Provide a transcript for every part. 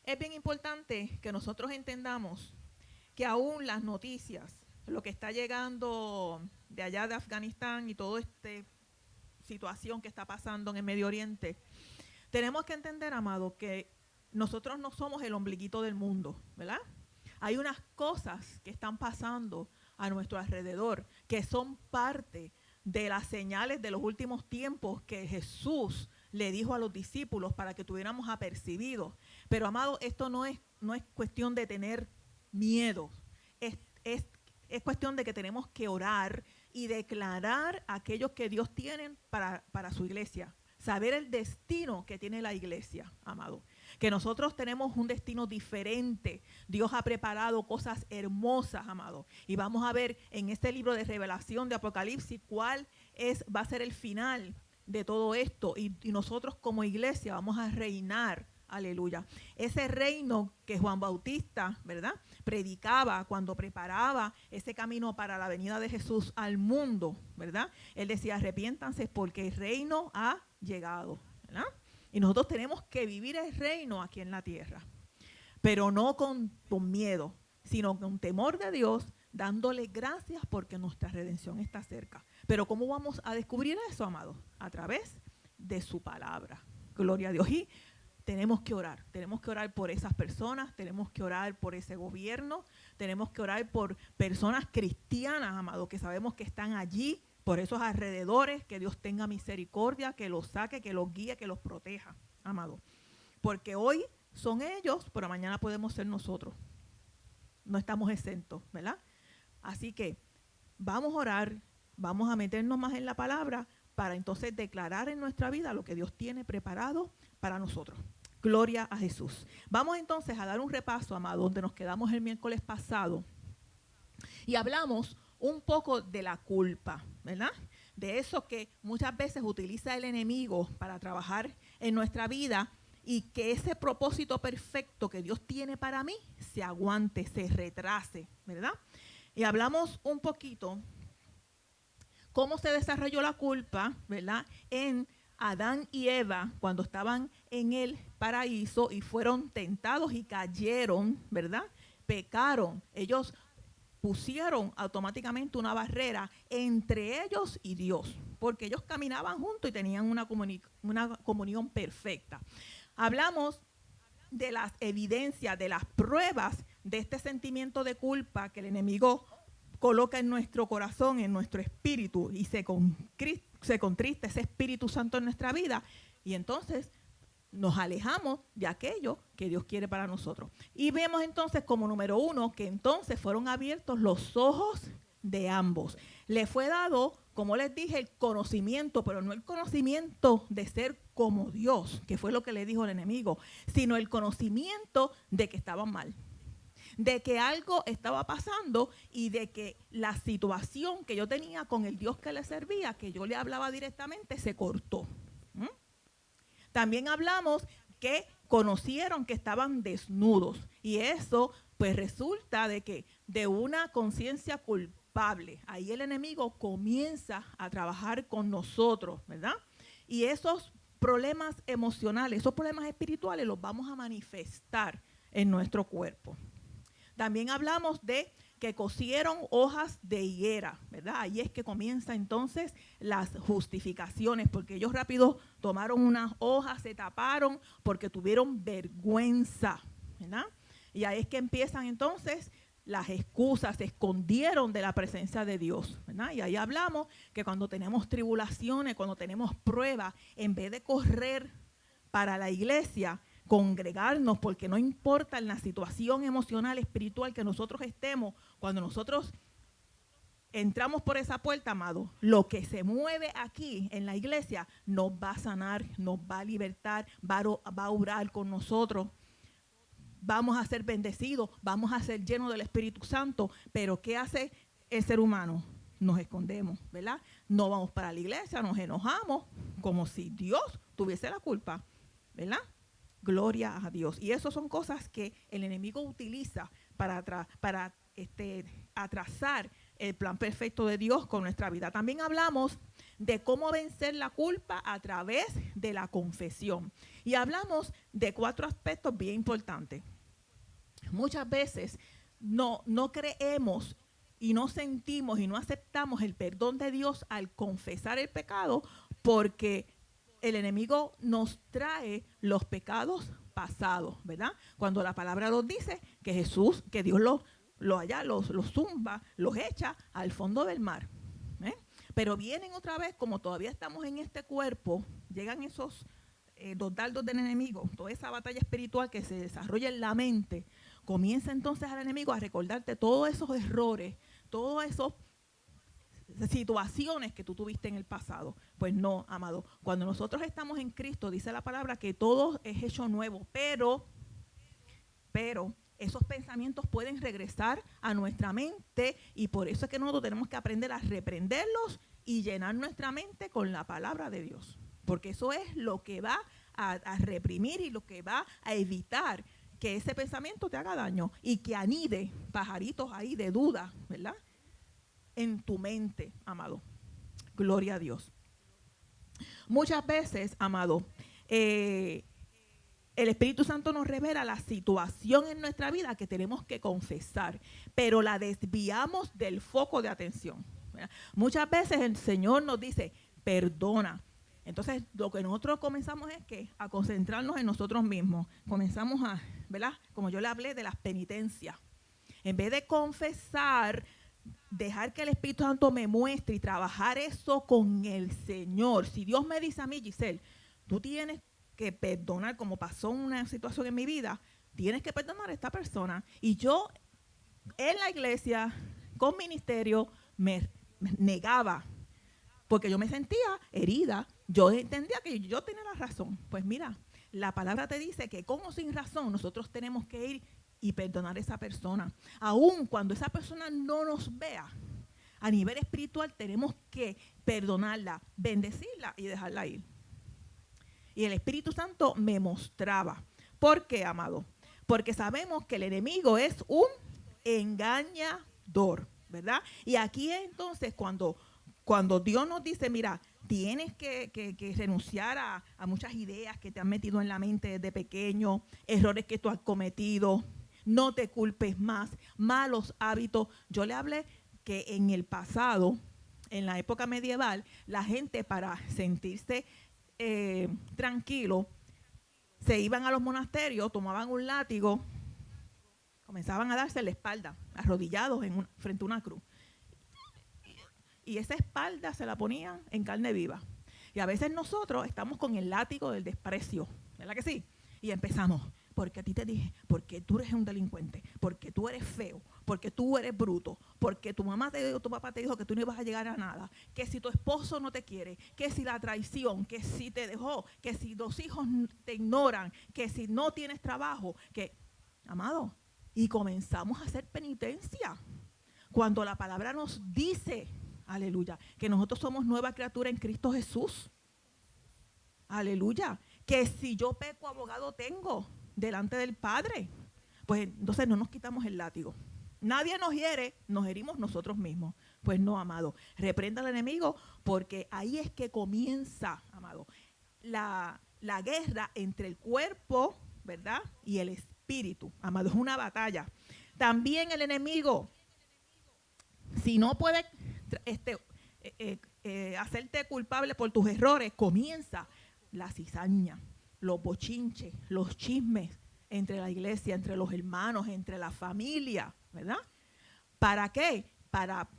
Es bien importante que nosotros entendamos que aún las noticias, lo que está llegando de allá de Afganistán y toda esta situación que está pasando en el Medio Oriente, tenemos que entender, amado, que nosotros no somos el ombliguito del mundo, ¿verdad? Hay unas cosas que están pasando a nuestro alrededor que son parte de las señales de los últimos tiempos que Jesús le dijo a los discípulos para que tuviéramos apercibidos. Pero, amado, esto no es cuestión de tener miedo. Es, es, es cuestión de que tenemos que orar y declarar aquellos que Dios tiene para su iglesia. Saber el destino que tiene la iglesia, amado. Que nosotros tenemos un destino diferente. Dios ha preparado cosas hermosas, amado. Y vamos a ver en este libro de Revelación de Apocalipsis cuál va a ser el final de todo esto. Y nosotros como iglesia vamos a reinar. Aleluya. Ese reino que Juan Bautista, ¿verdad?, predicaba cuando preparaba ese camino para la venida de Jesús al mundo, ¿verdad? Él decía, arrepiéntanse porque el reino ha llegado, ¿verdad? Y nosotros tenemos que vivir el reino aquí en la tierra, pero no con miedo, sino con temor de Dios, dándole gracias porque nuestra redención está cerca. Pero ¿cómo vamos a descubrir eso, amados? A través de su palabra. Gloria a Dios. Y tenemos que orar por esas personas, tenemos que orar por ese gobierno, tenemos que orar por personas cristianas, amados, que sabemos que están allí, por esos alrededores, que Dios tenga misericordia, que los saque, que los guíe, que los proteja, amado. Porque hoy son ellos, pero mañana podemos ser nosotros. No estamos exentos, ¿verdad? Así que vamos a orar, vamos a meternos más en la palabra para entonces declarar en nuestra vida lo que Dios tiene preparado para nosotros. Gloria a Jesús. Vamos entonces a dar un repaso, amado, donde nos quedamos el miércoles pasado. Y hablamos un poco de la culpa, ¿verdad? De eso que muchas veces utiliza el enemigo para trabajar en nuestra vida y que ese propósito perfecto que Dios tiene para mí se aguante, se retrase, ¿verdad? Y hablamos un poquito cómo se desarrolló la culpa, ¿verdad?, en Adán y Eva cuando estaban en el paraíso y fueron tentados y cayeron, ¿verdad? Pecaron. Ellos pusieron automáticamente una barrera entre ellos y Dios, porque ellos caminaban juntos y tenían una comunión perfecta. Hablamos de las evidencias, de las pruebas de este sentimiento de culpa que el enemigo coloca en nuestro corazón, en nuestro espíritu, y se contrista ese Espíritu Santo en nuestra vida, y entonces nos alejamos de aquello que Dios quiere para nosotros. Y vemos entonces como número 1 que entonces fueron abiertos los ojos de ambos. Le fue dado, como les dije, el conocimiento, pero no el conocimiento de ser como Dios, que fue lo que le dijo el enemigo, sino el conocimiento de que estaban mal, de que algo estaba pasando y de que la situación que yo tenía con el Dios que le servía, que yo le hablaba directamente, se cortó. También hablamos que conocieron que estaban desnudos y eso pues resulta de que de una conciencia culpable, ahí el enemigo comienza a trabajar con nosotros, ¿verdad? Y esos problemas emocionales, esos problemas espirituales los vamos a manifestar en nuestro cuerpo. También hablamos de que cosieron hojas de higuera, ¿verdad? Ahí es que comienza entonces las justificaciones, porque ellos rápido tomaron unas hojas, se taparon porque tuvieron vergüenza, ¿verdad? Y ahí es que empiezan entonces las excusas, se escondieron de la presencia de Dios, ¿verdad? Y ahí hablamos que cuando tenemos tribulaciones, cuando tenemos pruebas, en vez de correr para la iglesia, congregarnos, porque no importa en la situación emocional, espiritual que nosotros estemos, cuando nosotros entramos por esa puerta, amado, lo que se mueve aquí en la iglesia nos va a sanar, nos va a libertar, va a orar con nosotros, vamos a ser bendecidos, vamos a ser llenos del Espíritu Santo. Pero ¿qué hace el ser humano? Nos escondemos, ¿verdad? No vamos para la iglesia, nos enojamos como si Dios tuviese la culpa, ¿verdad? Gloria a Dios. Y eso son cosas que el enemigo utiliza para atrasar el plan perfecto de Dios con nuestra vida. También hablamos de cómo vencer la culpa a través de la confesión. Y hablamos de 4 aspectos bien importantes. Muchas veces no creemos y no sentimos y no aceptamos el perdón de Dios al confesar el pecado, porque el enemigo nos trae los pecados pasados, ¿verdad? Cuando la palabra nos dice que Jesús, que Dios los zumba, los echa al fondo del mar. Pero vienen otra vez, como todavía estamos en este cuerpo, llegan esos los dardos del enemigo, toda esa batalla espiritual que se desarrolla en la mente, comienza entonces al enemigo a recordarte todos esos errores, todas esas situaciones que tú tuviste en el pasado. Pues no, amado, cuando nosotros estamos en Cristo, dice la palabra que todo es hecho nuevo, pero esos pensamientos pueden regresar a nuestra mente, y por eso es que nosotros tenemos que aprender a reprenderlos y llenar nuestra mente con la palabra de Dios, porque eso es lo que va a reprimir y lo que va a evitar que ese pensamiento te haga daño y que anide pajaritos ahí de duda, ¿verdad?, en tu mente, amado. Gloria a Dios. Muchas veces, amado, el Espíritu Santo nos revela la situación en nuestra vida que tenemos que confesar, pero la desviamos del foco de atención, ¿verdad? Muchas veces el Señor nos dice, perdona. Entonces, lo que nosotros comenzamos es que a concentrarnos en nosotros mismos. Comenzamos a, ¿verdad?, como yo le hablé de las penitencias. En vez de confesar, dejar que el Espíritu Santo me muestre y trabajar eso con el Señor. Si Dios me dice a mí, Giselle, tú tienes que perdonar, como pasó una situación en mi vida, tienes que perdonar a esta persona. Y yo en la iglesia, con ministerio, me negaba, porque yo me sentía herida. Yo entendía que yo tenía la razón. Pues mira, la palabra te dice que con o sin razón nosotros tenemos que ir y perdonar a esa persona. Aun cuando esa persona no nos vea, a nivel espiritual tenemos que perdonarla, bendecirla y dejarla ir. Y el Espíritu Santo me mostraba. ¿Por qué, amado? Porque sabemos que el enemigo es un engañador, ¿verdad? Y aquí entonces cuando Dios nos dice, mira, tienes que renunciar a muchas ideas que te han metido en la mente desde pequeño, errores que tú has cometido, no te culpes más, malos hábitos. Yo le hablé que en el pasado, en la época medieval, la gente, para sentirse tranquilo, se iban a los monasterios, tomaban un látigo, comenzaban a darse la espalda, arrodillados frente a una cruz. Y esa espalda se la ponían en carne viva. Y a veces nosotros estamos con el látigo del desprecio, ¿verdad que sí? Y empezamos, porque a ti te dije, porque tú eres un delincuente, porque tú eres feo, porque tú eres bruto, porque tu mamá te dijo, tu papá te dijo que tú no ibas a llegar a nada, que si tu esposo no te quiere, que si la traición, que si te dejó, que si los hijos te ignoran, que si no tienes trabajo, que, amado, y comenzamos a hacer penitencia. Cuando la palabra nos dice, aleluya, que nosotros somos nueva criatura en Cristo Jesús. Aleluya. Que si yo peco, abogado tengo delante del Padre. Pues entonces no nos quitamos el látigo. Nadie nos hiere, nos herimos nosotros mismos. Pues no, amado. Reprenda al enemigo, porque ahí es que comienza, amado, la guerra entre el cuerpo, ¿verdad?, y el espíritu. Amado, es una batalla. También el enemigo, si no puede hacerte culpable por tus errores, comienza la cizaña, los bochinches, los chismes entre la iglesia, entre los hermanos, entre la familia, ¿verdad? ¿Para qué? Para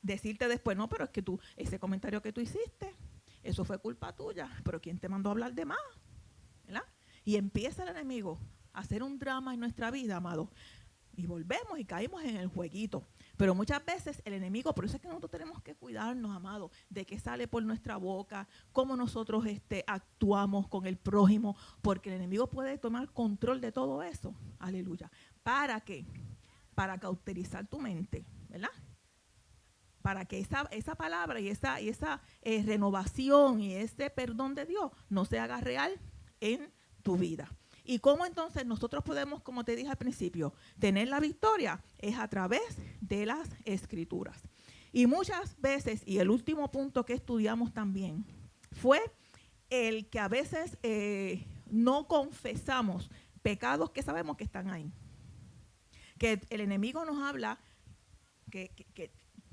decirte después, no, pero es que tú, ese comentario que tú hiciste, eso fue culpa tuya, pero ¿quién te mandó a hablar de más? ¿Verdad? Y empieza el enemigo a hacer un drama en nuestra vida, amado. Y volvemos y caímos en el jueguito. Pero muchas veces el enemigo, por eso es que nosotros tenemos que cuidarnos, amado, de qué sale por nuestra boca, cómo nosotros actuamos con el prójimo, porque el enemigo puede tomar control de todo eso. Aleluya. ¿Para qué? Para cauterizar tu mente, ¿verdad? Para que esa palabra y esa renovación y ese perdón de Dios no se haga real en tu vida. ¿Y cómo entonces nosotros podemos, como te dije al principio, tener la victoria? Es a través de las Escrituras. Y muchas veces, y el último punto que estudiamos también, fue el que a veces no confesamos pecados que sabemos que están ahí. Que el enemigo nos habla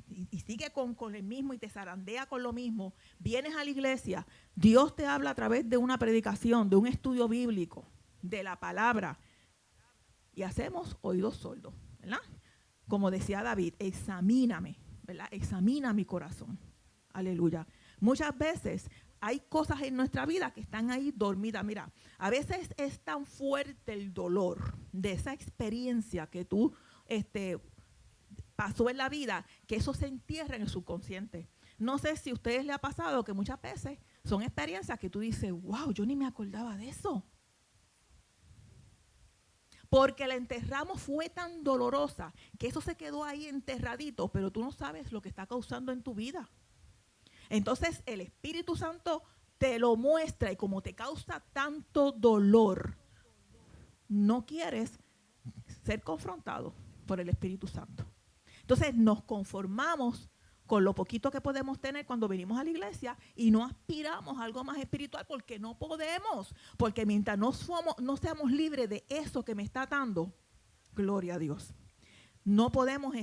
y sigue con el mismo y te zarandea con lo mismo. Vienes a la iglesia, Dios te habla a través de una predicación, de un estudio bíblico, de la palabra, y hacemos oídos sordos, ¿verdad? Como decía David, examíname, ¿verdad? Examina mi corazón. Aleluya. Muchas veces hay cosas en nuestra vida que están ahí dormidas. Mira, a veces es tan fuerte el dolor de esa experiencia que tú pasó en la vida, que eso se entierra en el subconsciente. No sé si a ustedes les ha pasado que muchas veces son experiencias que tú dices, wow, yo ni me acordaba de eso. Porque la enterramos fue tan dolorosa que eso se quedó ahí enterradito, pero tú no sabes lo que está causando en tu vida. Entonces el Espíritu Santo te lo muestra y como te causa tanto dolor, no quieres ser confrontado por el Espíritu Santo. Entonces nos conformamos con lo poquito que podemos tener cuando venimos a la iglesia y no aspiramos a algo más espiritual porque no podemos. Porque mientras no seamos libres de eso que me está atando, gloria a Dios, no podemos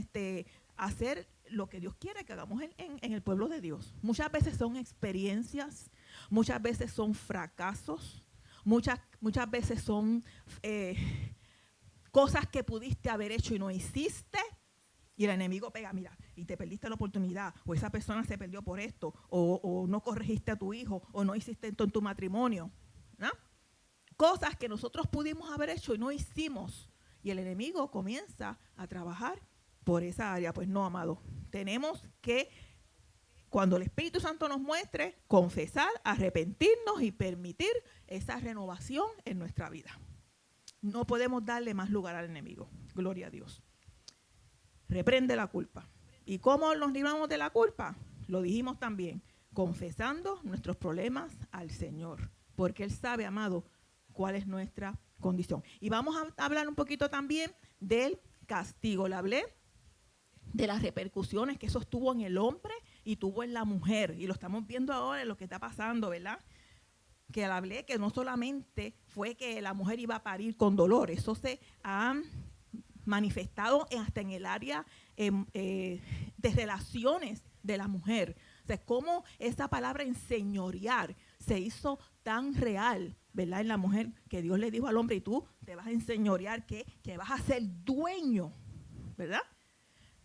hacer lo que Dios quiere que hagamos en el pueblo de Dios. Muchas veces son experiencias, muchas veces son fracasos, muchas veces son cosas que pudiste haber hecho y no hiciste. Y el enemigo pega, mira, y te perdiste la oportunidad, o esa persona se perdió por esto, o no corregiste a tu hijo, o no hiciste esto en tu matrimonio, ¿no? Cosas que nosotros pudimos haber hecho y no hicimos. Y el enemigo comienza a trabajar por esa área. Pues no, amado, tenemos que, cuando el Espíritu Santo nos muestre, confesar, arrepentirnos y permitir esa renovación en nuestra vida. No podemos darle más lugar al enemigo. Gloria a Dios. Reprende la culpa. ¿Y cómo nos libramos de la culpa? Lo dijimos también, confesando nuestros problemas al Señor, porque Él sabe, amado, cuál es nuestra condición. Y vamos a hablar un poquito también del castigo. Le hablé de las repercusiones que eso tuvo en el hombre y tuvo en la mujer. Y lo estamos viendo ahora en lo que está pasando, ¿verdad? Que le hablé que no solamente fue que la mujer iba a parir con dolor, eso se ha manifestado hasta en el área de relaciones de la mujer. O sea, cómo esa palabra enseñorear se hizo tan real, ¿verdad? En la mujer, que Dios le dijo al hombre, y tú te vas a enseñorear, que vas a ser dueño, ¿verdad?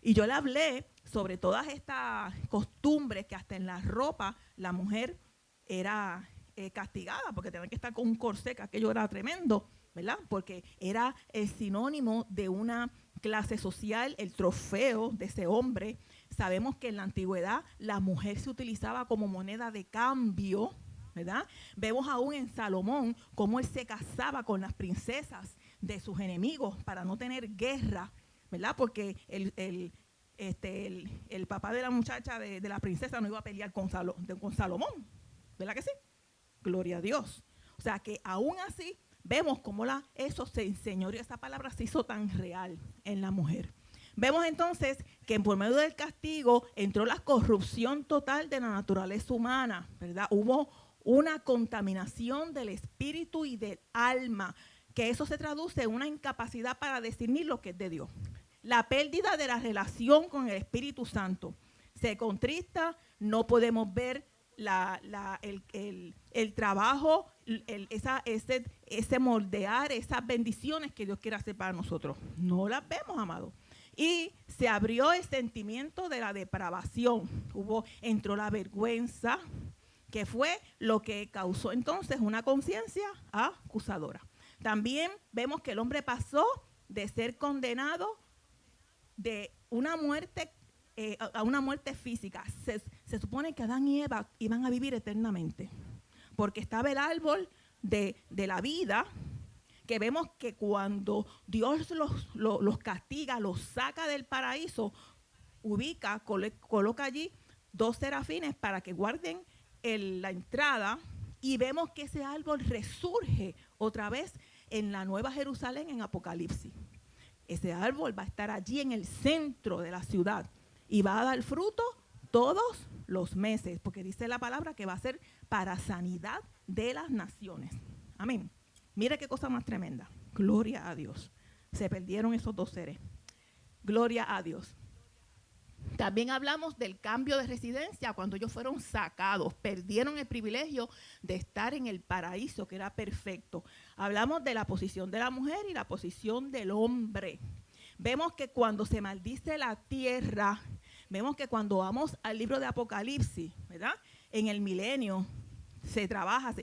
Y yo le hablé sobre todas estas costumbres que hasta en la ropa la mujer era castigada, porque tenía que estar con un corsé, que aquello era tremendo, ¿verdad? Porque era el sinónimo de una clase social, el trofeo de ese hombre. Sabemos que en la antigüedad la mujer se utilizaba como moneda de cambio, ¿verdad? Vemos aún en Salomón cómo él se casaba con las princesas de sus enemigos para no tener guerra, ¿verdad? Porque el papá de la muchacha, de la princesa, no iba a pelear con Salomón, ¿verdad que sí? Gloria a Dios. O sea que aún así vemos cómo eso se enseñoreó, esa palabra se hizo tan real en la mujer. Vemos entonces que por medio del castigo entró la corrupción total de la naturaleza humana, ¿verdad? Hubo una contaminación del espíritu y del alma, que eso se traduce en una incapacidad para discernir lo que es de Dios. La pérdida de la relación con el Espíritu Santo se contrista, no podemos ver el trabajo, ese moldear, esas bendiciones que Dios quiere hacer para nosotros. No las vemos, amados. Y se abrió el sentimiento de la depravación. Entró la vergüenza, que fue lo que causó entonces una conciencia acusadora. También vemos que el hombre pasó de ser condenado de una muerte a una muerte física. Se supone que Adán y Eva iban a vivir eternamente, porque estaba el árbol de la vida, que vemos que cuando Dios los castiga, los saca del paraíso, coloca allí 2 serafines para que guarden la entrada, y vemos que ese árbol resurge otra vez en la Nueva Jerusalén en Apocalipsis. Ese árbol va a estar allí en el centro de la ciudad. y va a dar fruto todos los meses, porque dice la palabra que va a ser para sanidad de las naciones. Amén. Mire qué cosa más tremenda. Gloria a Dios. Se perdieron esos dos seres. Gloria a Dios. También hablamos del cambio de residencia cuando ellos fueron sacados, perdieron el privilegio de estar en el paraíso que era perfecto. Hablamos de la posición de la mujer y la posición del hombre. Vemos que cuando se maldice la tierra, vemos que cuando vamos al libro de Apocalipsis, ¿verdad? En el milenio se trabaja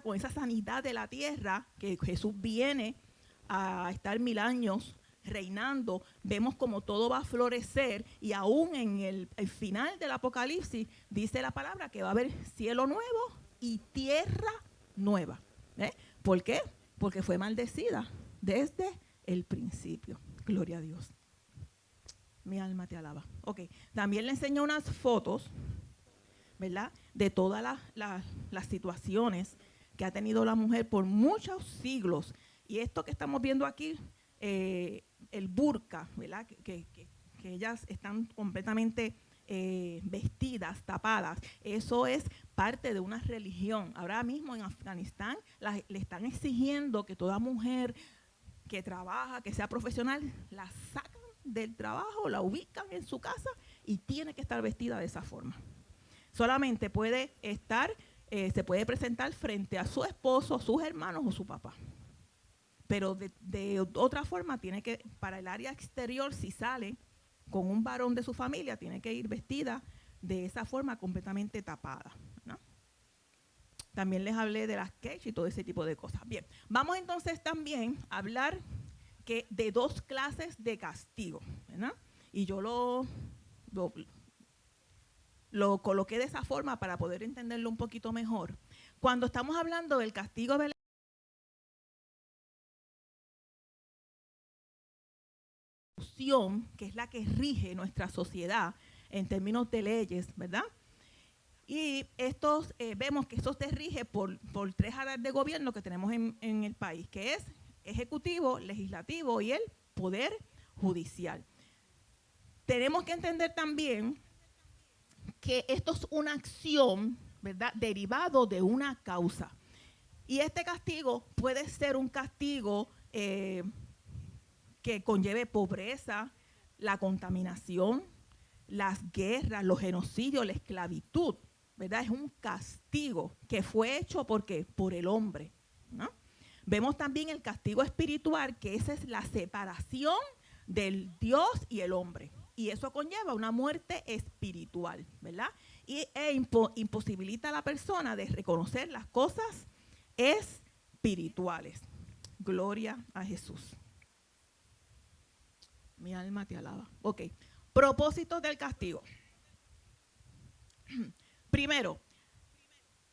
con esa sanidad de la tierra, que Jesús viene a estar 1000 años reinando. Vemos como todo va a florecer, y aún en el final del Apocalipsis dice la palabra que va a haber cielo nuevo y tierra nueva. ¿Por qué? Porque fue maldecida desde el principio. Gloria a Dios. Mi alma te alaba. Ok, también le enseño unas fotos, ¿verdad? De todas las situaciones que ha tenido la mujer por muchos siglos. Y esto que estamos viendo aquí, el burka, ¿verdad? Que ellas están completamente vestidas, tapadas. Eso es parte de una religión. Ahora mismo en Afganistán le están exigiendo que toda mujer que trabaja, que sea profesional, la sacan del trabajo, la ubican en su casa y tiene que estar vestida de esa forma. Solamente puede estar, se puede presentar frente a su esposo, sus hermanos o su papá. Pero de otra forma tiene que, para el área exterior, si sale con un varón de su familia, tiene que ir vestida de esa forma completamente tapada, ¿no? También les hablé de las quechas y todo ese tipo de cosas. Bien, vamos entonces también a hablar de dos clases de castigo, ¿verdad? Y yo lo coloqué de esa forma para poder entenderlo un poquito mejor. Cuando estamos hablando del castigo de que es la que rige nuestra sociedad en términos de leyes, ¿verdad? Y estos vemos que esto se rige por 3 áreas de gobierno que tenemos en el país, que es ejecutivo, legislativo y el poder judicial. Tenemos que entender también que esto es una acción, ¿verdad?, derivado de una causa. Y este castigo puede ser un castigo que conlleve pobreza, la contaminación, las guerras, los genocidios, la esclavitud, ¿verdad? Es un castigo que fue hecho por el hombre, ¿no? Vemos también el castigo espiritual, que esa es la separación del Dios y el hombre. Y eso conlleva una muerte espiritual, ¿verdad? Imposibilita a la persona de reconocer las cosas espirituales. Gloria a Jesús. Mi alma te alaba. Ok. Propósitos del castigo. Primero,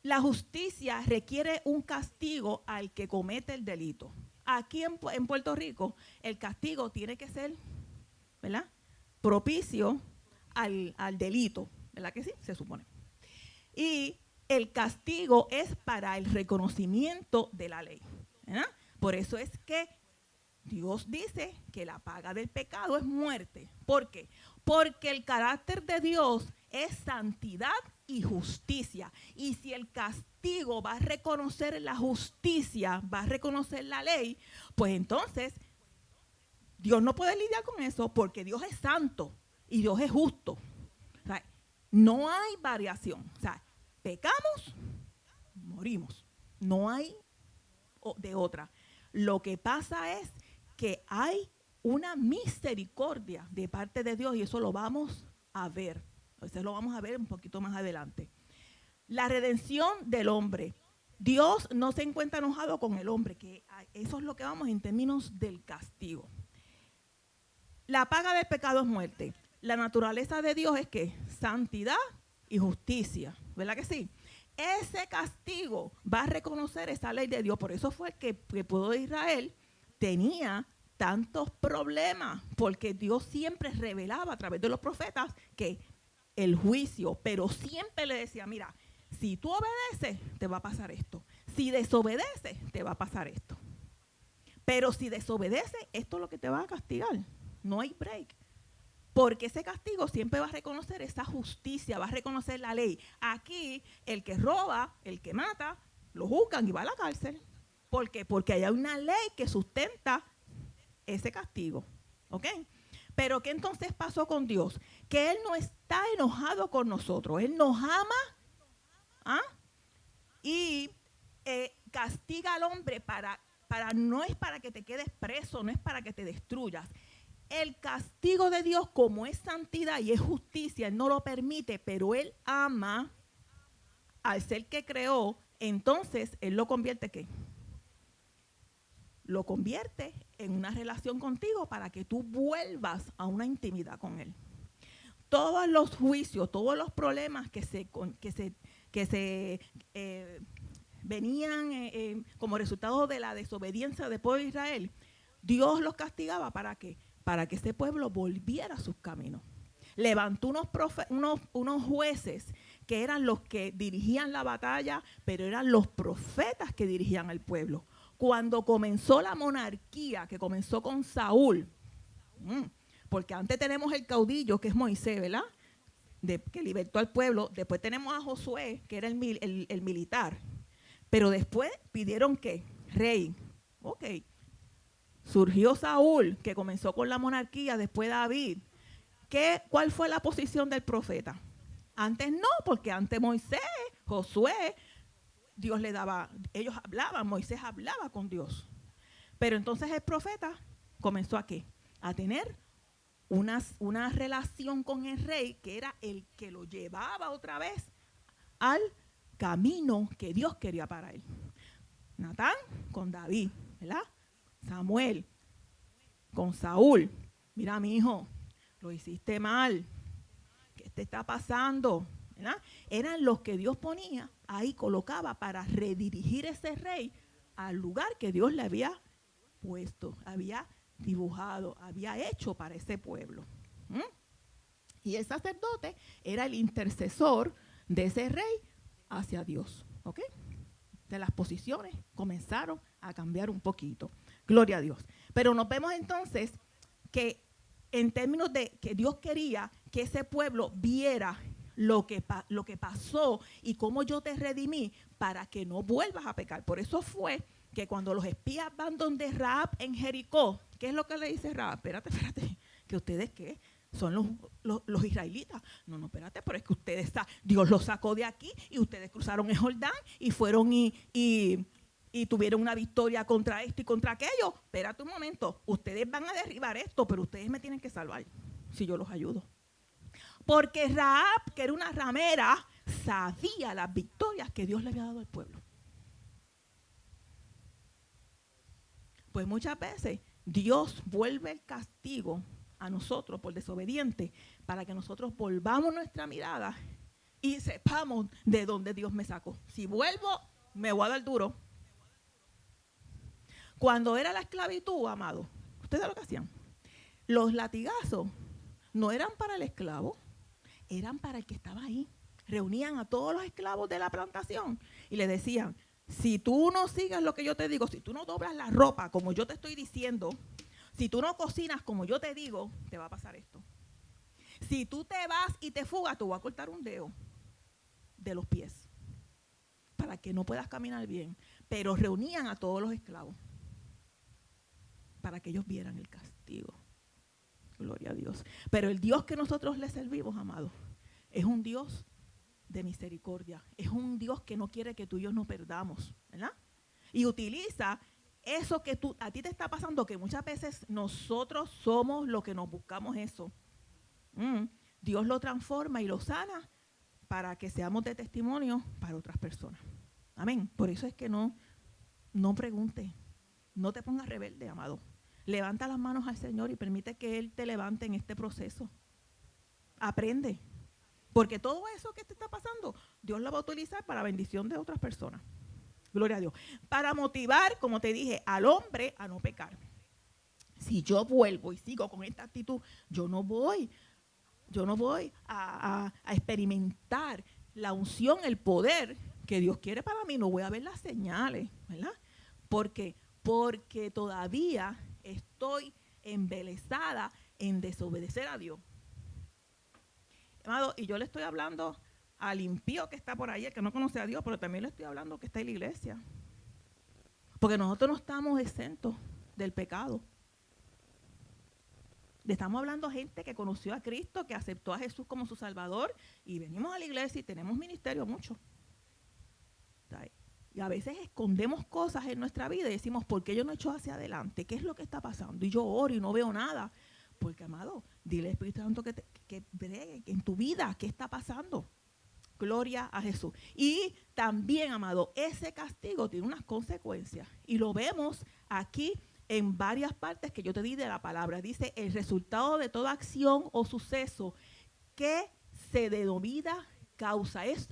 la justicia requiere un castigo al que comete el delito. Aquí en Puerto Rico, el castigo tiene que ser, ¿verdad?, propicio al delito, ¿verdad que sí? Se supone. Y el castigo es para el reconocimiento de la ley, ¿verdad? Por eso es que Dios dice que la paga del pecado es muerte. ¿Por qué? Porque el carácter de Dios es santidad y justicia. Y si el castigo va a reconocer la justicia, va a reconocer la ley, pues entonces Dios no puede lidiar con eso, porque Dios es santo y Dios es justo. O sea, no hay variación. O sea, pecamos, morimos. No hay de otra. Lo que pasa es que hay una misericordia de parte de Dios, y eso lo vamos a ver. Eso lo vamos a ver un poquito más adelante. La redención del hombre. Dios no se encuentra enojado con el hombre, que eso es lo que vamos en términos del castigo. La paga del pecado es muerte. La naturaleza de Dios es ¿qué? Santidad y justicia, ¿verdad que sí? Ese castigo va a reconocer esa ley de Dios. Por eso fue que el pueblo de Israel tenía tantos problemas, porque Dios siempre revelaba a través de los profetas que el juicio, pero siempre le decía, mira, si tú obedeces, te va a pasar esto. Si desobedeces, te va a pasar esto. Pero si desobedeces, esto es lo que te va a castigar. No hay break. Porque ese castigo siempre va a reconocer esa justicia, va a reconocer la ley. Aquí, el que roba, el que mata, lo juzgan y va a la cárcel. ¿Por qué? Porque hay una ley que sustenta ese castigo. ¿Ok? Pero ¿qué entonces pasó con Dios? Que Él no está enojado con nosotros. Él nos ama, ¿ah? Y castiga al hombre no es para que te quedes preso, no es para que te destruyas. El castigo de Dios, como es santidad y es justicia, Él no lo permite, pero Él ama al ser que creó, entonces Él lo convierte ¿qué? Lo convierte en una relación contigo para que tú vuelvas a una intimidad con Él. Todos los juicios, todos los problemas que se venían como resultado de la desobediencia del pueblo de Israel, Dios los castigaba ¿para qué? Para que ese pueblo volviera a sus caminos. Levantó unos jueces que eran los que dirigían la batalla, pero eran los profetas que dirigían al pueblo. Cuando comenzó la monarquía, que comenzó con Saúl, porque antes tenemos el caudillo, que es Moisés, ¿verdad? Que libertó al pueblo. Después tenemos a Josué, que era el militar. Pero después pidieron ¿qué? Rey. Ok. Surgió Saúl, que comenzó con la monarquía, después David. ¿Cuál fue la posición del profeta? Antes no, porque antes Moisés, Josué, Dios le daba, ellos hablaban, Moisés hablaba con Dios. Pero entonces el profeta comenzó ¿a qué? A tener una relación con el rey, que era el que lo llevaba otra vez al camino que Dios quería para él. Natán con David, ¿verdad? Samuel con Saúl. Mira, mi hijo, lo hiciste mal. ¿Qué te está pasando? ¿Verdad? Eran los que Dios ponía, ahí colocaba para redirigir ese rey al lugar que Dios le había puesto, había dibujado, había hecho para ese pueblo. Y el sacerdote era el intercesor de ese rey hacia Dios. ¿Ok? De las posiciones comenzaron a cambiar un poquito. Gloria a Dios. Pero nos vemos entonces que en términos de que Dios quería que ese pueblo viera lo que pasó y cómo yo te redimí para que no vuelvas a pecar. Por eso fue que cuando los espías van donde Rahab en Jericó, ¿qué es lo que le dice Rahab? Espérate, ¿que ustedes qué? Son los israelitas. No, espérate, pero es que ustedes, Dios los sacó de aquí y ustedes cruzaron el Jordán y fueron y tuvieron una victoria contra esto y contra aquello. Espérate un momento, ustedes van a derribar esto, pero ustedes me tienen que salvar si yo los ayudo. Porque Rahab, que era una ramera, sabía las victorias que Dios le había dado al pueblo. Pues muchas veces Dios vuelve el castigo a nosotros por desobediente para que nosotros volvamos nuestra mirada y sepamos de dónde Dios me sacó. Si vuelvo, me voy a dar duro. Cuando era la esclavitud, amado, ¿ustedes lo que hacían? Los latigazos no eran para el esclavo, eran para el que estaba ahí. Reunían a todos los esclavos de la plantación y le decían, si tú no sigues lo que yo te digo, si tú no doblas la ropa como yo te estoy diciendo, si tú no cocinas como yo te digo, te va a pasar esto. Si tú te vas y te fugas, te voy a cortar un dedo de los pies para que no puedas caminar bien. Pero reunían a todos los esclavos para que ellos vieran el castigo. Gloria a Dios. Pero el Dios que nosotros le servimos, amados, es un Dios de misericordia. Es un Dios que no quiere que tú y yo nos perdamos, ¿verdad? Y utiliza eso que a ti te está pasando, que muchas veces nosotros somos los que nos buscamos eso. Dios lo transforma y lo sana para que seamos de testimonio para otras personas. Amén. Por eso es que no preguntes, no te pongas rebelde, amado. Levanta las manos al Señor y permite que Él te levante en este proceso. Aprende. Porque todo eso que te está pasando, Dios lo va a utilizar para bendición de otras personas. Gloria a Dios. Para motivar, como te dije, al hombre a no pecar. Si yo vuelvo y sigo con esta actitud, yo no voy a experimentar la unción, el poder que Dios quiere para mí. No voy a ver las señales, ¿verdad? Porque todavía estoy embelesada en desobedecer a Dios. Amado, y yo le estoy hablando al impío que está por ahí, el que no conoce a Dios, pero también le estoy hablando que está en la iglesia. Porque nosotros no estamos exentos del pecado. Le estamos hablando a gente que conoció a Cristo, que aceptó a Jesús como su Salvador, y venimos a la iglesia y tenemos ministerio mucho. Y a veces escondemos cosas en nuestra vida y decimos, ¿por qué yo no echo hacia adelante? ¿Qué es lo que está pasando? Y yo oro y no veo nada. Porque, amado, dile al Espíritu Santo que bregue en tu vida, ¿qué está pasando? Gloria a Jesús. Y también, amado, ese castigo tiene unas consecuencias. Y lo vemos aquí en varias partes que yo te di de la palabra. Dice, el resultado de toda acción o suceso que se denomina causa. Es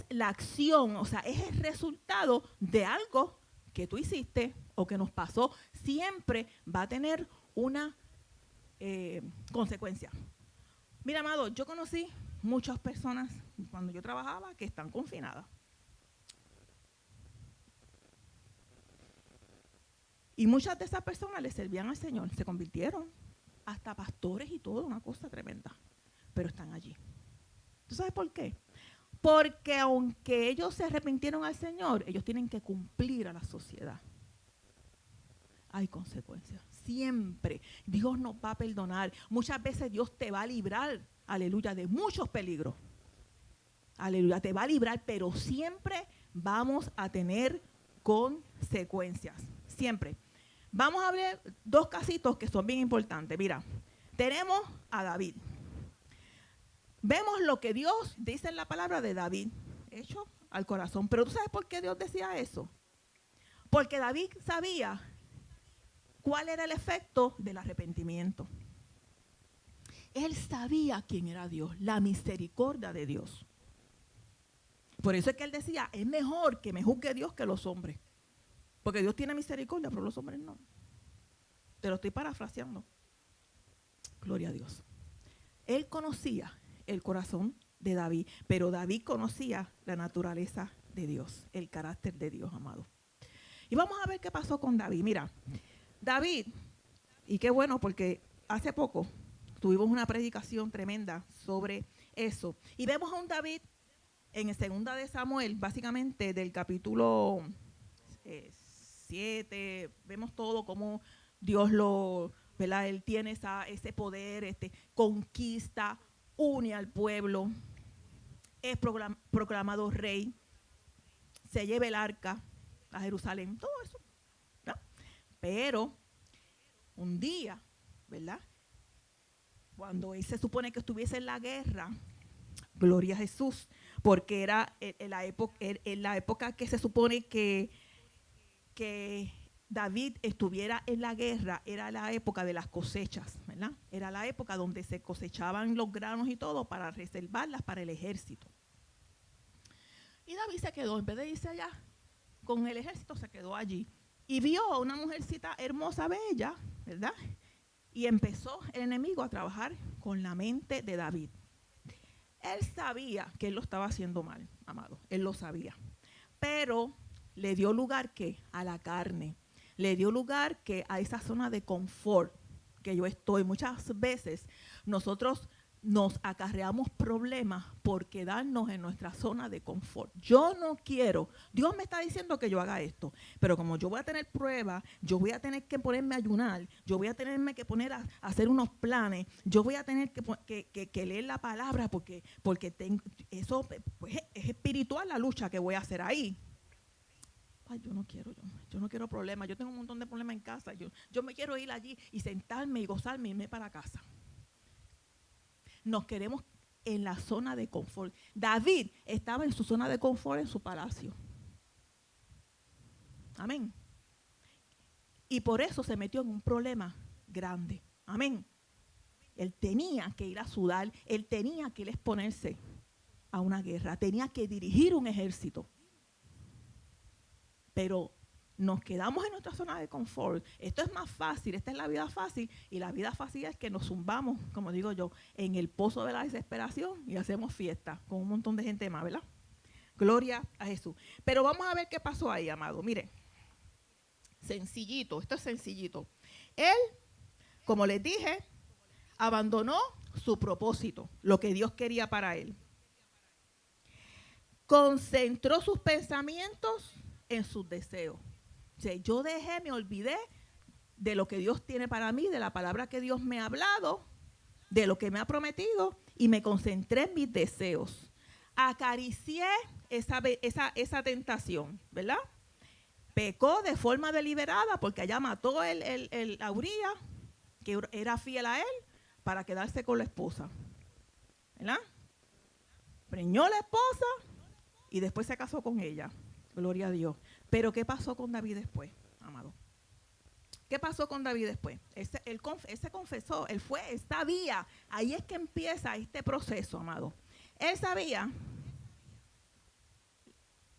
la acción, o sea, es el resultado de algo que tú hiciste o que nos pasó. Siempre va a tener una consecuencia. Mira, amado, yo conocí muchas personas cuando yo trabajaba que están confinadas. Y muchas de esas personas le servían al Señor, se convirtieron hasta pastores y todo, una cosa tremenda, pero están allí. ¿Tú sabes por qué? Porque aunque ellos se arrepintieron al Señor, ellos tienen que cumplir a la sociedad. Hay consecuencias. Siempre Dios nos va a perdonar. Muchas veces Dios te va a librar, aleluya, de muchos peligros. Aleluya, te va a librar, pero siempre vamos a tener consecuencias. Siempre. Vamos a ver dos casitos que son bien importantes. Mira, tenemos a David. Vemos lo que Dios dice en la palabra de David, hecho al corazón. Pero ¿tú sabes por qué Dios decía eso? Porque David sabía cuál era el efecto del arrepentimiento. Él sabía quién era Dios, la misericordia de Dios. Por eso es que él decía, es mejor que me juzgue Dios que los hombres. Porque Dios tiene misericordia, pero los hombres no. Te lo estoy parafraseando. Gloria a Dios. Él conocía el corazón de David, pero David conocía la naturaleza de Dios, el carácter de Dios, amado. Y vamos a ver qué pasó con David. Mira, David, y qué bueno porque hace poco tuvimos una predicación tremenda sobre eso. Y vemos a un David en el 2 de Samuel, básicamente del capítulo 7, vemos todo como Dios lo, ¿verdad? Él tiene ese poder, conquista, une al pueblo, es proclamado rey, se lleva el arca a Jerusalén, todo eso, ¿no? Pero un día, ¿verdad? Cuando él se supone que estuviese en la guerra, gloria a Jesús, porque era en la época que se supone que David estuviera en la guerra, era la época de las cosechas, ¿verdad? Era la época donde se cosechaban los granos y todo para reservarlas para el ejército. Y David se quedó, en vez de irse allá con el ejército, se quedó allí. Y vio a una mujercita hermosa, bella, ¿verdad? Y empezó el enemigo a trabajar con la mente de David. Él sabía que él lo estaba haciendo mal, amado. Él lo sabía. Pero le dio lugar ¿qué? A la carne. Le dio lugar que a esa zona de confort que yo estoy. Muchas veces nosotros nos acarreamos problemas por quedarnos en nuestra zona de confort. Yo no quiero, Dios me está diciendo que yo haga esto, pero como yo voy a tener pruebas, yo voy a tener que ponerme a ayunar, yo voy a tenerme que poner a hacer unos planes, yo voy a tener que leer la palabra porque eso pues, es espiritual la lucha que voy a hacer ahí. Ay, yo no quiero problemas, yo tengo un montón de problemas en casa, yo me quiero ir allí y sentarme y gozarme y irme para casa. Nos queremos en la zona de confort. David estaba en su zona de confort en su palacio. Amén. Y por eso se metió en un problema grande. Amén. Él tenía que ir a sudar, él tenía que ir a exponerse a una guerra, tenía que dirigir un ejército. Pero nos quedamos en nuestra zona de confort. Esto es más fácil, esta es la vida fácil. Y la vida fácil es que nos zumbamos, como digo yo, en el pozo de la desesperación y hacemos fiesta con un montón de gente más, ¿verdad? Gloria a Jesús. Pero vamos a ver qué pasó ahí, amado. Mire, sencillito, esto es sencillito. Él, como les dije, abandonó su propósito, lo que Dios quería para él. Concentró sus pensamientos en sus deseos. O sea, yo me olvidé de lo que Dios tiene para mí, de la palabra que Dios me ha hablado, de lo que me ha prometido, y me concentré en mis deseos. Acaricié esa tentación, ¿verdad? Pecó de forma deliberada porque allá mató a Uría, que era fiel a él, para quedarse con la esposa, ¿verdad? Preñó la esposa y después se casó con ella. Gloria a Dios. Pero ¿qué pasó con David después, amado? ¿Qué pasó con David después? Ese confesó, él sabía. Ahí es que empieza este proceso, amado. Él sabía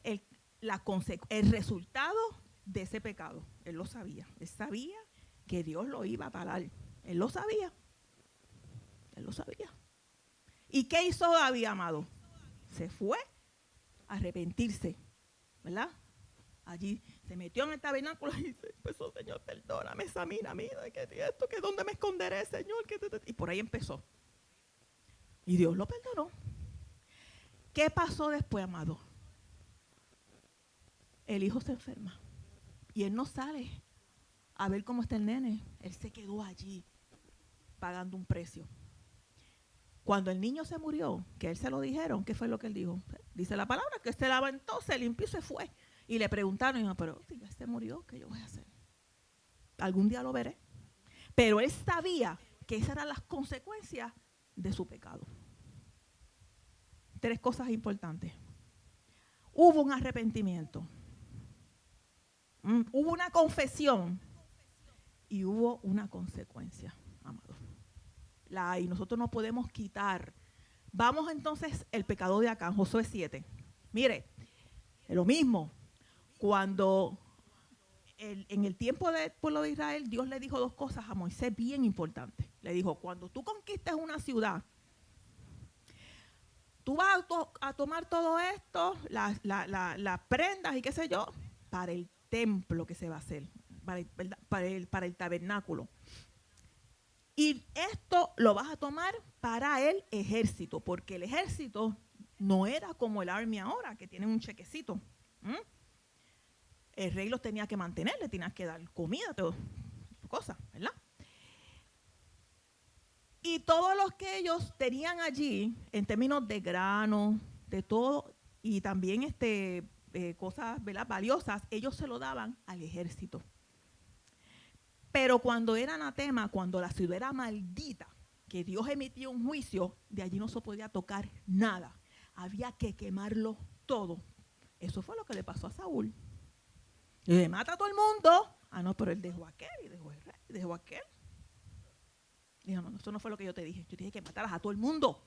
el resultado de ese pecado. Él lo sabía. Él sabía que Dios lo iba a talar. Él lo sabía. Él lo sabía. ¿Y qué hizo David, amado? Se fue a arrepentirse, ¿verdad? Allí se metió en el tabernáculo y empezó, Señor, perdóname, examina, mira, ¿qué es esto? ¿Dónde me esconderé, Señor? Y por ahí empezó. Y Dios lo perdonó. ¿Qué pasó después, amado? El hijo se enferma. Y él no sale a ver cómo está el nene. Él se quedó allí pagando un precio. Cuando el niño se murió, que él se lo dijeron, ¿qué fue lo que él dijo? Dice la palabra que se levantó, se limpió y se fue. Y le preguntaron, y dijo, pero si ya se murió, ¿qué yo voy a hacer? Algún día lo veré. Pero él sabía que esas eran las consecuencias de su pecado. 3 cosas importantes. Hubo un arrepentimiento. Hubo una confesión. Y hubo una consecuencia, amado. Y nosotros no podemos quitar. Vamos entonces el pecado de Acán, Josué 7. Mire, es lo mismo. Cuando en el tiempo del pueblo de Israel, Dios le dijo 2 cosas a Moisés bien importantes. Le dijo, cuando tú conquistes una ciudad, tú vas a tomar todo esto, las prendas y qué sé yo, para el templo que se va a hacer, para el tabernáculo. Y esto lo vas a tomar para el ejército, porque el ejército no era como el Army ahora, que tienen un chequecito. El rey los tenía que mantener, le tenías que dar comida, todo, cosas, ¿verdad? Y todos los que ellos tenían allí, en términos de grano, de todo, y también cosas, ¿verdad?, valiosas, ellos se lo daban al ejército. Pero cuando era anatema, cuando la ciudad era maldita, que Dios emitió un juicio, de allí no se podía tocar nada. Había que quemarlo todo. Eso fue lo que le pasó a Saúl. Le mata a todo el mundo. Ah, no, pero él dejó a aquel y dejó a aquel. Dijo, no, eso no fue lo que yo te dije. Yo te dije que mataras a todo el mundo.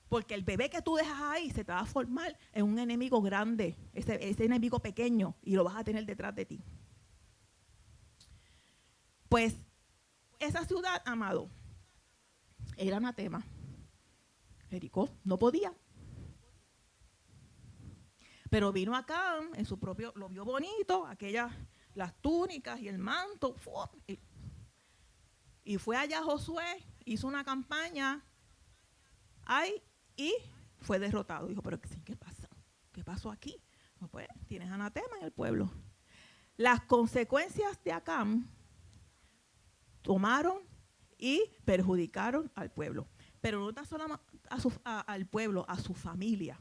Porque el bebé que tú dejas ahí se te va a formar en un enemigo grande, ese enemigo pequeño, y lo vas a tener detrás de ti. Pues esa ciudad, amado, era anatema. Jericó no podía. Pero vino acá, en su propio, lo vio bonito, las túnicas y el manto. Y fue allá Josué, hizo una campaña, y fue derrotado. Dijo, pero ¿qué pasa? ¿Qué pasó aquí? Pues tienes anatema en el pueblo. Las consecuencias de Acán tomaron y perjudicaron al pueblo. Pero no tan solo al pueblo, a su familia.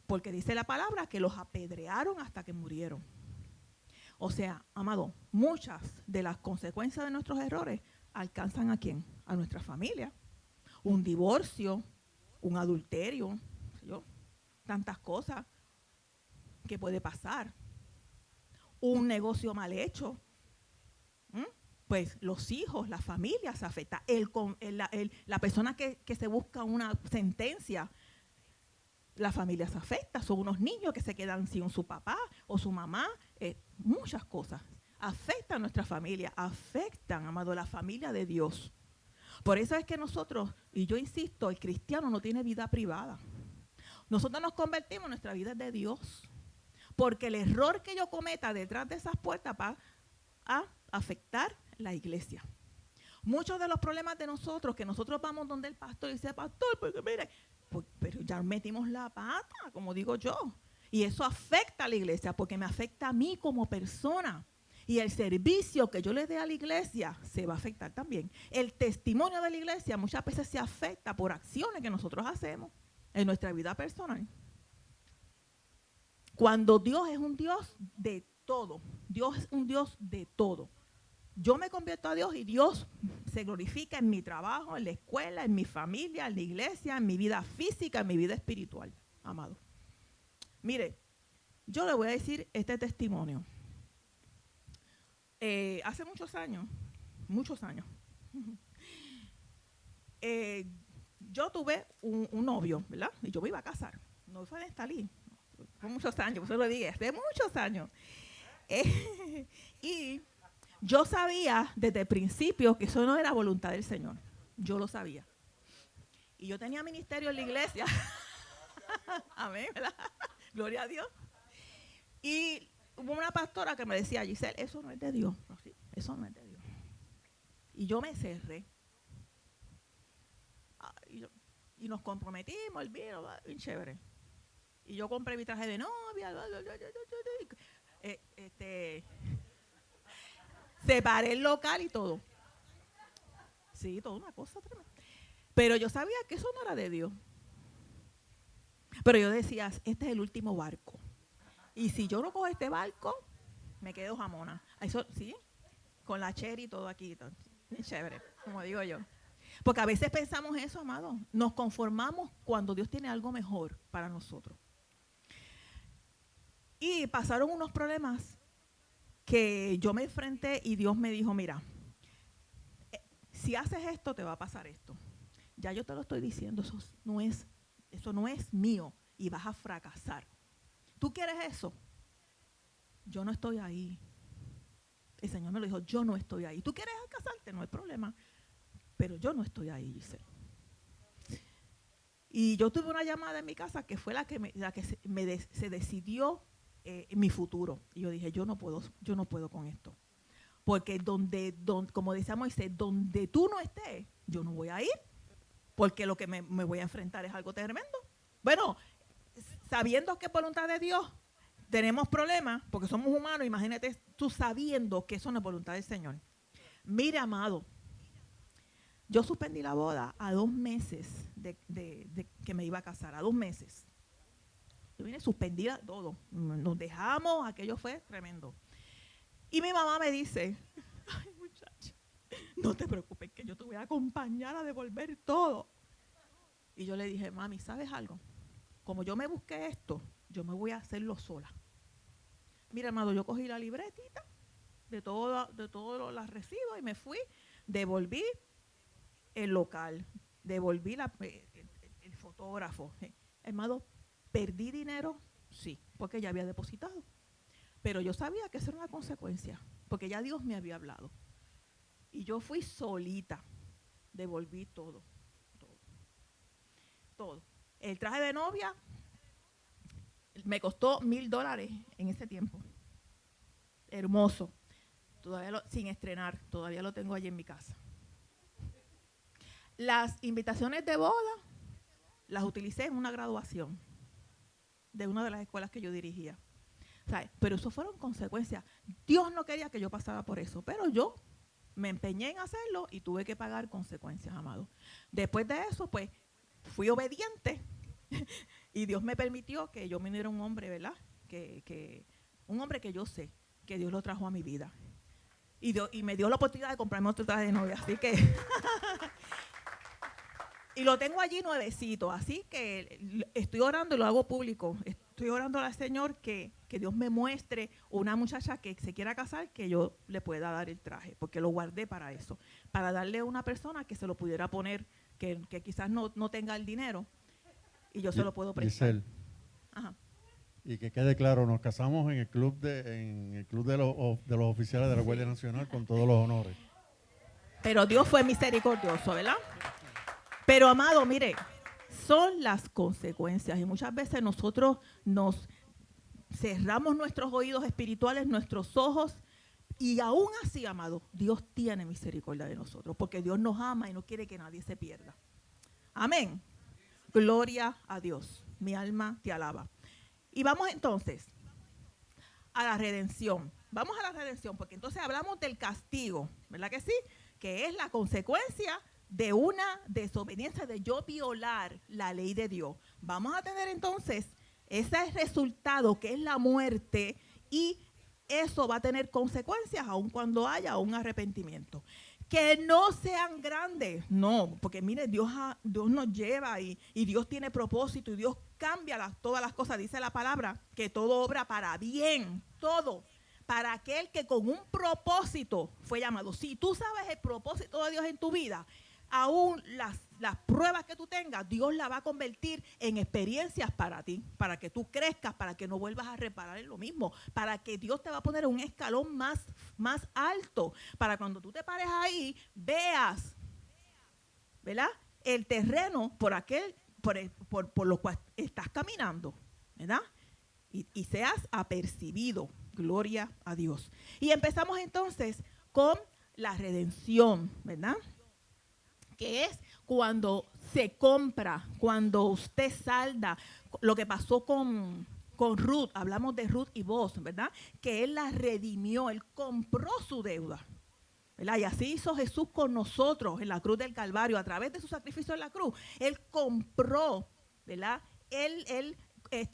Porque dice la palabra que los apedrearon hasta que murieron. O sea, amado, muchas de las consecuencias de nuestros errores alcanzan ¿a quién? A nuestra familia. Un divorcio, un adulterio, tantas cosas que puede pasar. Un negocio mal hecho. Pues los hijos, la familia se afecta. La persona que se busca una sentencia, la familia se afecta. Son unos niños que se quedan sin su papá o su mamá. Muchas cosas afectan a nuestra familia, afectan, amado, la familia de Dios. Por eso es que nosotros, y yo insisto, el cristiano no tiene vida privada. Nosotros nos convertimos, nuestra vida es de Dios. Porque el error que yo cometa detrás de esas puertas va a afectar la iglesia. Muchos de los problemas de nosotros, que nosotros vamos donde el pastor y dice, pastor, porque mire, pero ya metimos la pata, como digo yo. Y eso afecta a la iglesia, porque me afecta a mí como persona. Y el servicio que yo le dé a la iglesia se va a afectar también. El testimonio de la iglesia muchas veces se afecta por acciones que nosotros hacemos en nuestra vida personal. Cuando Dios es un Dios de todo, Dios es un Dios de todo. Yo me convierto a Dios y Dios se glorifica en mi trabajo, en la escuela, en mi familia, en la iglesia, en mi vida física, en mi vida espiritual, amado. Mire, yo le voy a decir este testimonio. Hace muchos años, yo tuve un novio, ¿verdad? Y yo me iba a casar. No fue de Estalí, fue muchos años, por eso lo dije, hace muchos años. Y yo sabía desde el principio que eso no era voluntad del Señor. Yo lo sabía. Y yo tenía ministerio en la iglesia. Amén, ¿verdad? Gloria a Dios. Y hubo una pastora que me decía, Giselle, eso no es de Dios. No, sí, eso no es de Dios. Y yo me cerré. Y nos comprometimos, el vino, bien chévere. Y yo compré mi traje de novia. Separé el local y todo. Sí, toda una cosa tremenda. Pero yo sabía que eso no era de Dios. Pero yo decía, este es el último barco. Y si yo no cojo este barco, me quedo jamona. Eso, sí, con la cherry y todo aquí. Todo, chévere, como digo yo. Porque a veces pensamos eso, amado. Nos conformamos cuando Dios tiene algo mejor para nosotros. Y pasaron unos problemas que yo me enfrenté y Dios me dijo, mira, si haces esto, te va a pasar esto. Ya yo te lo estoy diciendo, eso no es mío y vas a fracasar. ¿Tú quieres eso? Yo no estoy ahí. El Señor me lo dijo, yo no estoy ahí. ¿Tú quieres casarte? No hay problema. Pero yo no estoy ahí, dice. Y yo tuve una llamada en mi casa que fue la que se decidió mi futuro. Y yo dije, yo no puedo con esto. Porque como decía Moisés, donde tú no estés, yo no voy a ir. Porque lo que me voy a enfrentar es algo tremendo. Bueno, sabiendo que es voluntad de Dios, tenemos problemas, porque somos humanos, imagínate tú sabiendo que eso no es voluntad del Señor. Mira, amado, yo suspendí la boda a 2 meses de que me iba a casar, a 2 meses. Yo vine suspendida todo, nos dejamos, aquello fue tremendo. Y mi mamá me dice, ay muchacha, no te preocupes que yo te voy a acompañar a devolver todo. Y yo le dije, mami, ¿sabes algo? Como yo me busqué esto, yo me voy a hacerlo sola. Mira, amado, yo cogí la libretita de todos las recibos y me fui, devolví el local, devolví el fotógrafo. Hermano, ¿perdí dinero? Sí, porque ya había depositado. Pero yo sabía que eso era una consecuencia, porque ya Dios me había hablado. Y yo fui solita, devolví todo. El traje de novia me costó $1,000 en ese tiempo. Hermoso. Todavía sin estrenar, todavía lo tengo allí en mi casa. Las invitaciones de boda las utilicé en una graduación de una de las escuelas que yo dirigía. O sea, pero eso fueron consecuencias. Dios no quería que yo pasara por eso, pero yo me empeñé en hacerlo y tuve que pagar consecuencias, amado. Después de eso, pues, fui obediente y Dios me permitió que yo me uniera un hombre, ¿verdad? Un hombre que yo sé que Dios lo trajo a mi vida. Y me dio la oportunidad de comprarme otro traje de novia, así que... Y lo tengo allí nuevecito, así que estoy orando y lo hago público. Estoy orando al Señor que Dios me muestre una muchacha que se quiera casar, que yo le pueda dar el traje, porque lo guardé para eso, para darle a una persona que se lo pudiera poner, que quizás no tenga el dinero, y yo se lo puedo prestar. Giselle, ajá. Y que quede claro, nos casamos en el club de los oficiales de la Guardia Nacional con todos los honores. Pero Dios fue misericordioso, ¿verdad? Pero, amado, mire, son las consecuencias y muchas veces nosotros nos cerramos nuestros oídos espirituales, nuestros ojos, Y aún así, amado, Dios tiene misericordia de nosotros, porque Dios nos ama y no quiere que nadie se pierda. Amén. Gloria a Dios. Mi alma te alaba. Y vamos entonces a la redención. Vamos a la redención, porque entonces hablamos del castigo, ¿verdad que sí? Que es la consecuencia de una desobediencia, de yo violar la ley de Dios. Vamos a tener entonces ese resultado que es la muerte, y eso va a tener consecuencias aun cuando haya un arrepentimiento. Que no sean grandes, no, porque mire, Dios nos lleva y Dios tiene propósito y Dios cambia todas las cosas. Dice la palabra que todo obra para bien, todo, para aquel que con un propósito fue llamado. Si tú sabes el propósito de Dios en tu vida, aún las pruebas que tú tengas, Dios la va a convertir en experiencias para ti, para que tú crezcas, para que no vuelvas a reparar en lo mismo, para que Dios te va a poner un escalón más alto, para cuando tú te pares ahí, veas, ¿verdad?, el terreno por lo cual estás caminando, ¿verdad? Y seas apercibido. Gloria a Dios. Y empezamos entonces con la redención, ¿verdad?, que es cuando se compra, cuando usted salda. Lo que pasó con Ruth, hablamos de Ruth y Boaz, ¿verdad? Que Él la redimió, Él compró su deuda, ¿verdad? Y así hizo Jesús con nosotros en la cruz del Calvario, a través de su sacrificio en la cruz. Él compró, ¿verdad? Él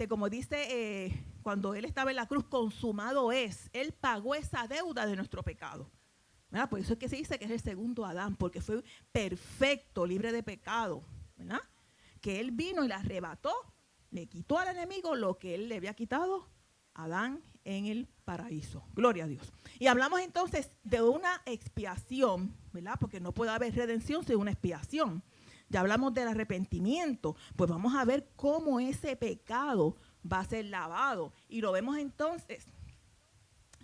como dice, cuando Él estaba en la cruz, consumado es. Él pagó esa deuda de nuestro pecado. ¿Verdad? Por eso es que se dice que es el segundo Adán, porque fue perfecto, libre de pecado, ¿verdad? Que Él vino y la arrebató, le quitó al enemigo lo que Él le había quitado a Adán en el paraíso. Gloria a Dios. Y hablamos entonces de una expiación, ¿verdad? Porque no puede haber redención sin una expiación. Ya hablamos del arrepentimiento, pues vamos a ver cómo ese pecado va a ser lavado. Y lo vemos entonces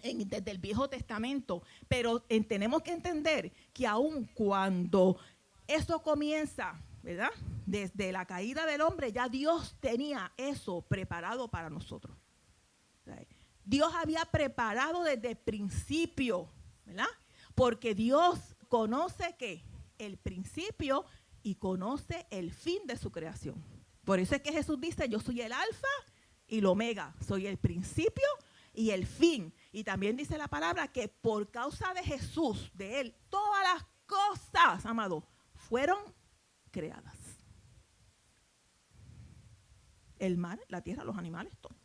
desde el Viejo Testamento, pero tenemos que entender que aun cuando eso comienza, ¿verdad?, desde la caída del hombre, ya Dios tenía eso preparado para nosotros. Dios había preparado desde el principio, ¿verdad? Porque Dios conoce ¿qué? El principio y conoce el fin de su creación. Por eso es que Jesús dice, yo soy el alfa y el omega, soy el principio y el fin. Y también dice la palabra que por causa de Jesús, de Él, todas las cosas, amado, fueron creadas. El mar, la tierra, los animales, todo.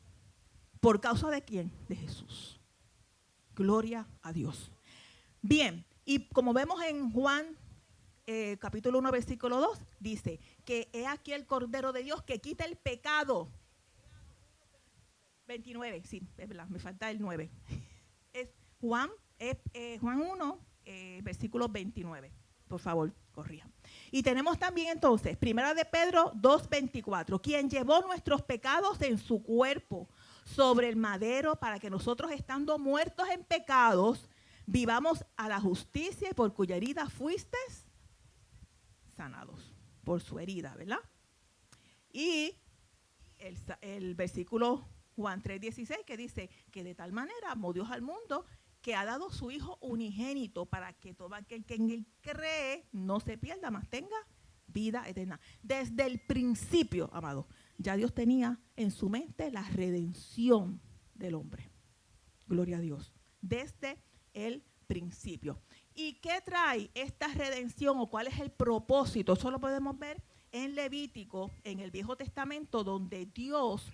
¿Por causa de quién? De Jesús. Gloria a Dios. Bien, y como vemos en Juan capítulo 1, versículo 2, dice que he aquí el Cordero de Dios que quita el pecado. 29, sí, es verdad, me falta el 9. Es Juan 1, versículo 29. Por favor, corrijan. Y tenemos también entonces, 1 de Pedro 2:24, quien llevó nuestros pecados en su cuerpo sobre el madero para que nosotros, estando muertos en pecados, vivamos a la justicia, y por cuya herida fuiste sanados. Por su herida, ¿verdad? Y el versículo Juan 3:16 que dice que de tal manera amó Dios al mundo que ha dado su Hijo unigénito para que todo aquel que en Él cree no se pierda, mas tenga vida eterna. Desde el principio, amado, ya Dios tenía en su mente la redención del hombre. Gloria a Dios. Desde el principio. ¿Y qué trae esta redención o cuál es el propósito? Eso lo podemos ver en Levítico, en el Viejo Testamento, donde Dios,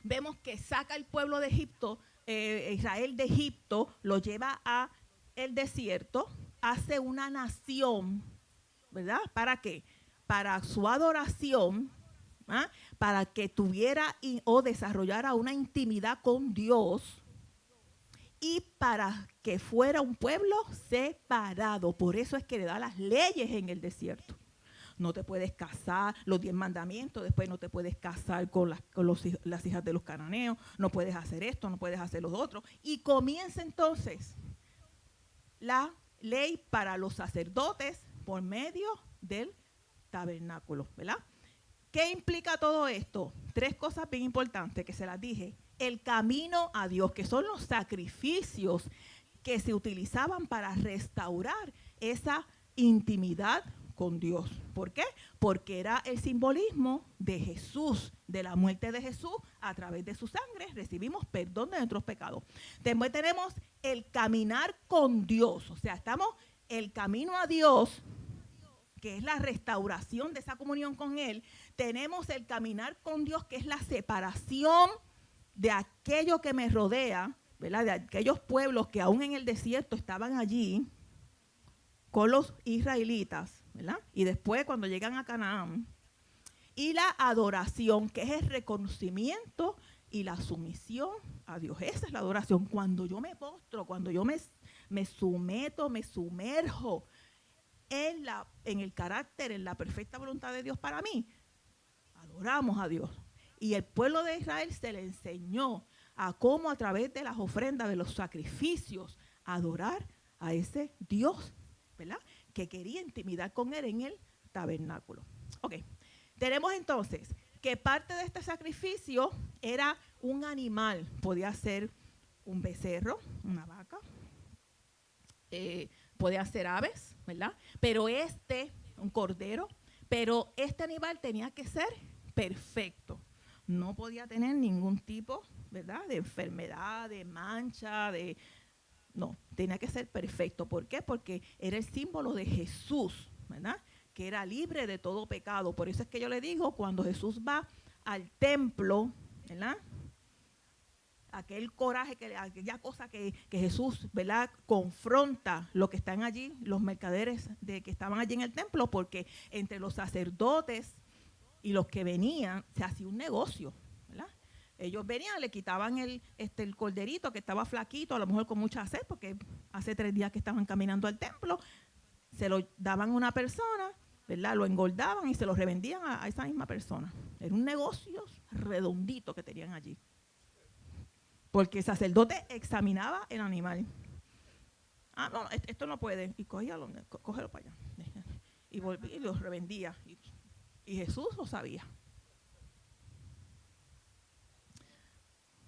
vemos que saca al pueblo de Egipto, Israel de Egipto, lo lleva a el desierto, hace una nación, ¿verdad? ¿Para qué? Para su adoración, ¿ah? Para que tuviera o desarrollara una intimidad con Dios y para que fuera un pueblo separado. Por eso es que le da las leyes en el desierto. No te puedes casar, los 10 mandamientos, después no te puedes casar con las hijas de los cananeos, no puedes hacer esto, no puedes hacer los otros. Y comienza entonces la ley para los sacerdotes por medio del tabernáculo, ¿verdad? ¿Qué implica todo esto? 3 cosas bien importantes que se las dije. El camino a Dios, que son los sacrificios que se utilizaban para restaurar esa intimidad con Dios. ¿Por qué? Porque era el simbolismo de Jesús, de la muerte de Jesús. A través de su sangre recibimos perdón de nuestros pecados. Después tenemos el caminar con Dios, o sea, estamos el camino a Dios, que es la restauración de esa comunión con Él. Tenemos el caminar con Dios, que es la separación de aquello que me rodea, ¿verdad? De aquellos pueblos que aún en el desierto estaban allí con los israelitas, ¿verdad? Y después cuando llegan a Canaán. Y la adoración, que es el reconocimiento y la sumisión a Dios. Esa es la adoración. Cuando yo me postro, cuando yo me someto, me sumerjo en el carácter, en la perfecta voluntad de Dios para mí, adoramos a Dios. Y el pueblo de Israel se le enseñó a cómo a través de las ofrendas, de los sacrificios, adorar a ese Dios, ¿verdad? Que quería intimidar con él en el tabernáculo. Ok, tenemos entonces que parte de este sacrificio era un animal. Podía ser un becerro, una vaca, podía ser aves, ¿verdad? Pero un cordero, pero este animal tenía que ser perfecto. No podía tener ningún tipo, ¿verdad?, de enfermedad, de mancha, no, tenía que ser perfecto. ¿Por qué? Porque era el símbolo de Jesús, ¿verdad?, que era libre de todo pecado. Por eso es que yo le digo, cuando Jesús va al templo, ¿verdad?, aquel coraje, aquella cosa que Jesús, ¿verdad?, confronta lo que están allí, los mercaderes que estaban allí en el templo, porque entre los sacerdotes y los que venían se hacía un negocio, ¿verdad? Ellos venían, le quitaban el corderito que estaba flaquito, a lo mejor con mucha sed, porque hace 3 días que estaban caminando al templo, se lo daban a una persona, ¿verdad?, lo engordaban y se lo revendían a esa misma persona. Era un negocio redondito que tenían allí. Porque el sacerdote examinaba el animal. Ah, no, esto no puede. Y cógelo para allá. Y volvía y lo revendía. Y Jesús lo sabía.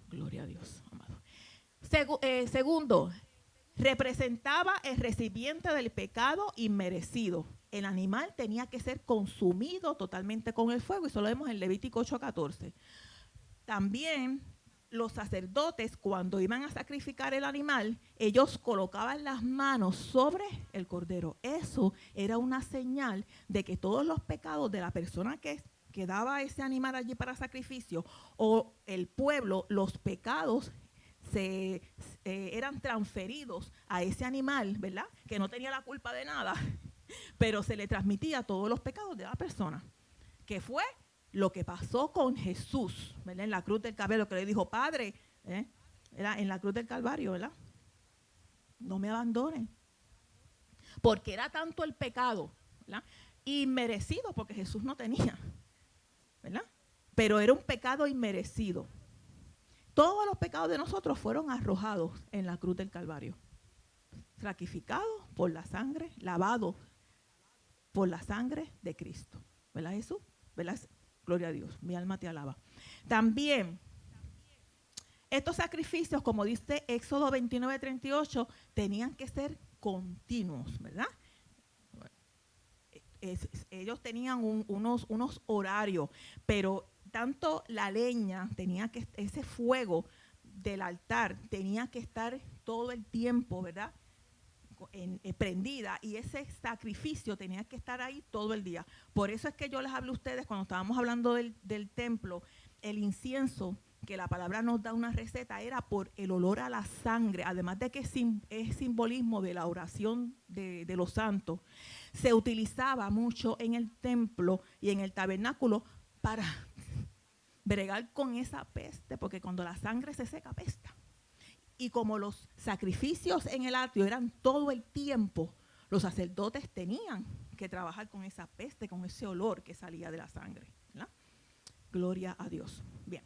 Gloria a Dios, amado. Segundo, representaba el recipiente del pecado inmerecido. El animal tenía que ser consumido totalmente con el fuego. Y eso lo vemos en Levítico 8:14. También los sacerdotes, cuando iban a sacrificar el animal, ellos colocaban las manos sobre el cordero. Eso era una señal de que todos los pecados de la persona que daba ese animal allí para sacrificio, o el pueblo, los pecados eran transferidos a ese animal, ¿verdad?, que no tenía la culpa de nada, pero se le transmitía todos los pecados de la persona, que fue lo que pasó con Jesús, ¿verdad?, en la cruz del Calvario, que le dijo, Padre, era en la cruz del Calvario, ¿verdad?, no me abandonen. Porque era tanto el pecado, ¿verdad?, inmerecido, porque Jesús no tenía, ¿verdad?, pero era un pecado inmerecido. Todos los pecados de nosotros fueron arrojados en la cruz del Calvario, sacrificados por la sangre, lavados por la sangre de Cristo, ¿verdad, Jesús? ¿Verdad? Gloria a Dios, mi alma te alaba. También, estos sacrificios, como dice Éxodo 29:38, tenían que ser continuos, ¿verdad? Ellos tenían unos horarios, pero tanto la leña ese fuego del altar tenía que estar todo el tiempo, ¿verdad?, prendida, y ese sacrificio tenía que estar ahí todo el día. Por eso es que yo les hablé a ustedes cuando estábamos hablando del templo, el incienso, que la palabra nos da una receta, era por el olor a la sangre, además de que es simbolismo de la oración de los santos. Se utilizaba mucho en el templo y en el tabernáculo para bregar con esa peste, porque cuando la sangre se seca, apesta. Y como los sacrificios en el atrio eran todo el tiempo, los sacerdotes tenían que trabajar con esa peste, con ese olor que salía de la sangre, ¿verdad? Gloria a Dios. Bien.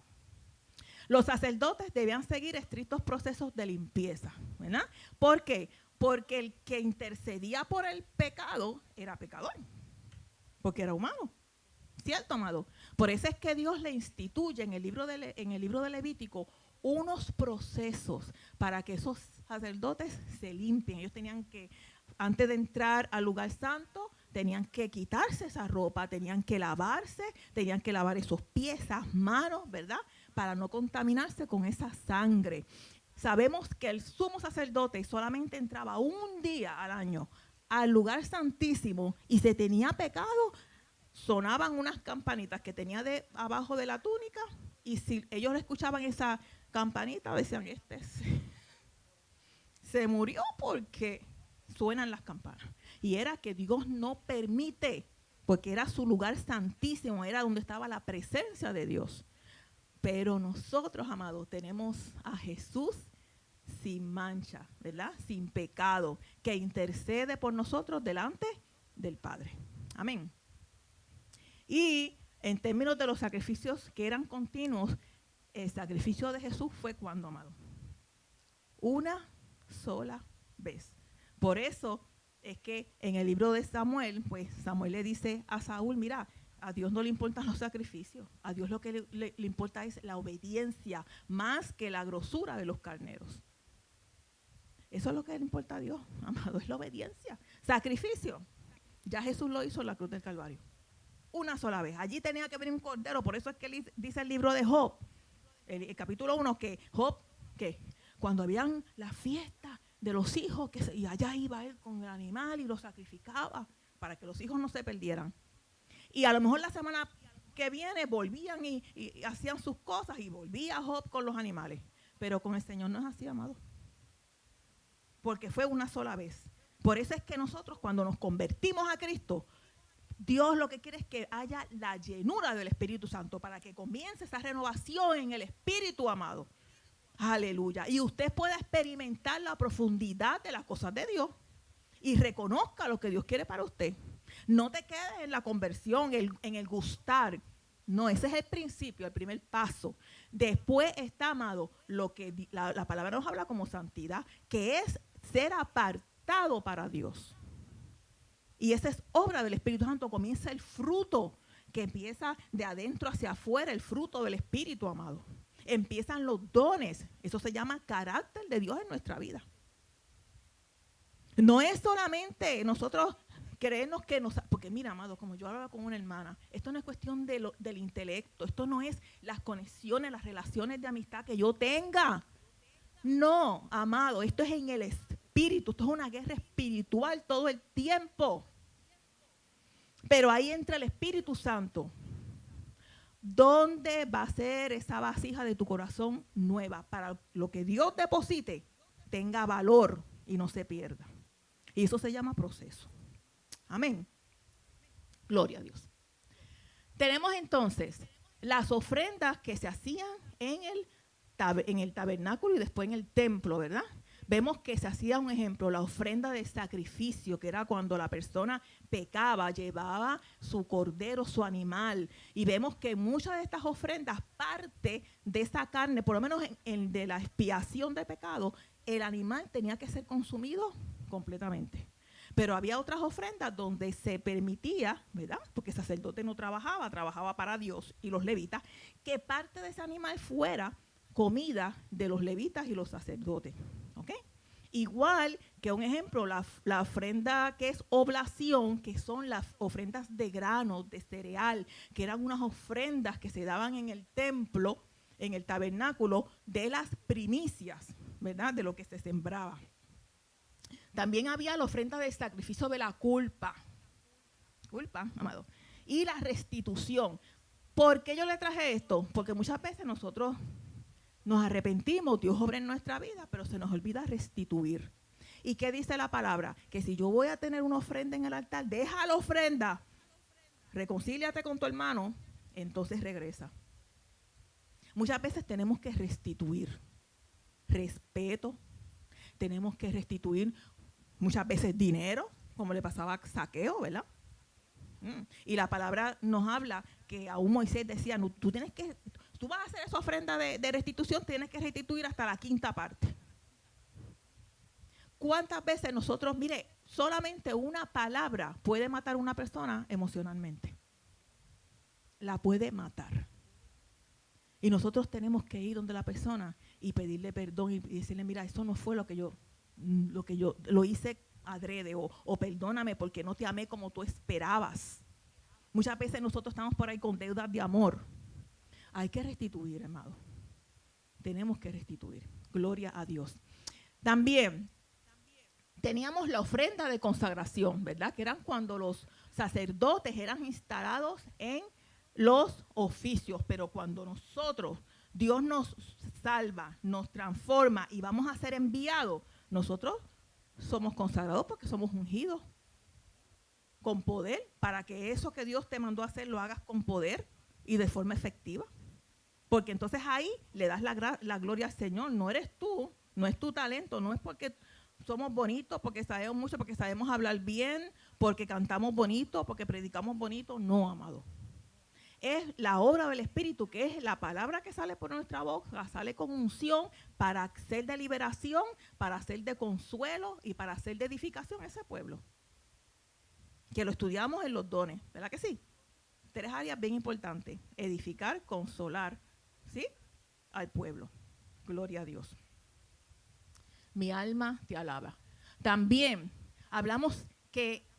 Los sacerdotes debían seguir estrictos procesos de limpieza, ¿verdad? ¿Por qué? Porque el que intercedía por el pecado era pecador, porque era humano. ¿Cierto, amado? Por eso es que Dios le instituye en el libro de Levítico unos procesos para que esos sacerdotes se limpien. Ellos tenían que, antes de entrar al lugar santo, tenían que quitarse esa ropa, tenían que lavarse, tenían que lavar esos pies, esas manos, ¿verdad? Para no contaminarse con esa sangre. Sabemos que el sumo sacerdote solamente entraba un día al año al lugar santísimo, y si tenía pecado, sonaban unas campanitas que tenía abajo de la túnica, y si ellos escuchaban esa campanita, decían, se murió porque suenan las campanas. Y era que Dios no permite, porque era su lugar santísimo, era donde estaba la presencia de Dios. Pero nosotros, amados, tenemos a Jesús sin mancha, ¿verdad? Sin pecado, que intercede por nosotros delante del Padre. Amén. Y en términos de los sacrificios que eran continuos, el sacrificio de Jesús fue cuando, amado, una sola vez. Por eso es que en el libro de Samuel, pues Samuel le dice a Saúl, mira, a Dios no le importan los sacrificios, a Dios lo que le importa es la obediencia, más que la grosura de los carneros. Eso es lo que le importa a Dios, amado, es la obediencia. Sacrificio, ya Jesús lo hizo en la cruz del Calvario. Una sola vez. Allí tenía que venir un cordero. Por eso es que dice el libro de Job, el capítulo 1, que Job, que cuando habían la fiesta de los hijos, y allá iba él con el animal y lo sacrificaba para que los hijos no se perdieran. Y a lo mejor la semana que viene volvían y hacían sus cosas, y volvía Job con los animales. Pero con el Señor no es así, amado. Porque fue una sola vez. Por eso es que nosotros, cuando nos convertimos a Cristo, Dios lo que quiere es que haya la llenura del Espíritu Santo para que comience esa renovación en el Espíritu, amado. Aleluya. Y usted pueda experimentar la profundidad de las cosas de Dios y reconozca lo que Dios quiere para usted. No te quedes en la conversión, en el gustar. No, ese es el principio, el primer paso. Después está, amado, lo que la palabra nos habla como santidad, que es ser apartado para Dios. Y esa es obra del Espíritu Santo. Comienza el fruto que empieza de adentro hacia afuera, el fruto del Espíritu, amado. Empiezan los dones. Eso se llama carácter de Dios en nuestra vida. No es solamente nosotros creernos que porque mira, amado, como yo hablaba con una hermana, esto no es cuestión del intelecto, esto no es las conexiones, las relaciones de amistad que yo tenga. No, amado, esto es en el espíritu, esto es una guerra espiritual todo el tiempo. Pero ahí entra el Espíritu Santo. ¿Dónde va a ser esa vasija de tu corazón nueva? Para lo que Dios deposite tenga valor y no se pierda. Y eso se llama proceso. Amén. Gloria a Dios. Tenemos entonces las ofrendas que se hacían en el tabernáculo y después en el templo, ¿verdad? Vemos que se hacía un ejemplo, la ofrenda de sacrificio, que era cuando la persona pecaba, llevaba su cordero, su animal. Y vemos que muchas de estas ofrendas, parte de esa carne, por lo menos de la expiación de pecado, el animal tenía que ser consumido completamente. Pero había otras ofrendas donde se permitía, ¿verdad? Porque el sacerdote no trabajaba, trabajaba para Dios y los levitas, que parte de ese animal fuera comida de los levitas y los sacerdotes. ¿Ok? Igual que un ejemplo, la ofrenda que es oblación, que son las ofrendas de grano, de cereal, que eran unas ofrendas que se daban en el templo, en el tabernáculo, de las primicias, ¿verdad? De lo que se sembraba. También había la ofrenda del sacrificio de la culpa. Culpa, amado. Y la restitución. ¿Por qué yo le traje esto? Porque muchas veces nosotros nos arrepentimos, Dios obra en nuestra vida, pero se nos olvida restituir. ¿Y qué dice la palabra? Que si yo voy a tener una ofrenda en el altar, deja la ofrenda, reconcíliate con tu hermano, entonces regresa. Muchas veces tenemos que restituir respeto, tenemos que restituir muchas veces dinero, como le pasaba a Zaqueo, ¿verdad? Y la palabra nos habla que aún Moisés decía, no, tú vas a hacer esa ofrenda de restitución, tienes que restituir hasta la quinta parte. ¿Cuántas veces nosotros, mire, solamente una palabra puede matar a una persona emocionalmente? La puede matar. Y nosotros tenemos que ir donde la persona y pedirle perdón y decirle, mira, eso no fue lo que yo lo hice adrede, o perdóname porque no te amé como tú esperabas. Muchas veces nosotros estamos por ahí con deudas de amor. Hay que restituir, hermano. Tenemos que restituir. Gloria a Dios. También teníamos la ofrenda de consagración, ¿verdad? Que eran cuando los sacerdotes eran instalados en los oficios. Pero cuando Dios nos salva, nos transforma y vamos a ser enviados, nosotros somos consagrados porque somos ungidos con poder, para que eso que Dios te mandó a hacer lo hagas con poder y de forma efectiva. Porque entonces ahí le das la gloria al Señor. No eres tú, no es tu talento, no es porque somos bonitos, porque sabemos mucho, porque sabemos hablar bien, porque cantamos bonito, porque predicamos bonito. No, amado. Es la obra del Espíritu, que es la palabra que sale por nuestra boca, sale con unción para ser de liberación, para ser de consuelo y para ser de edificación a ese pueblo. Que lo estudiamos en los dones, ¿verdad que sí? 3 áreas bien importantes: edificar, consolar, ¿sí?, al pueblo. Gloria a Dios. Mi alma te alaba. También hablamos que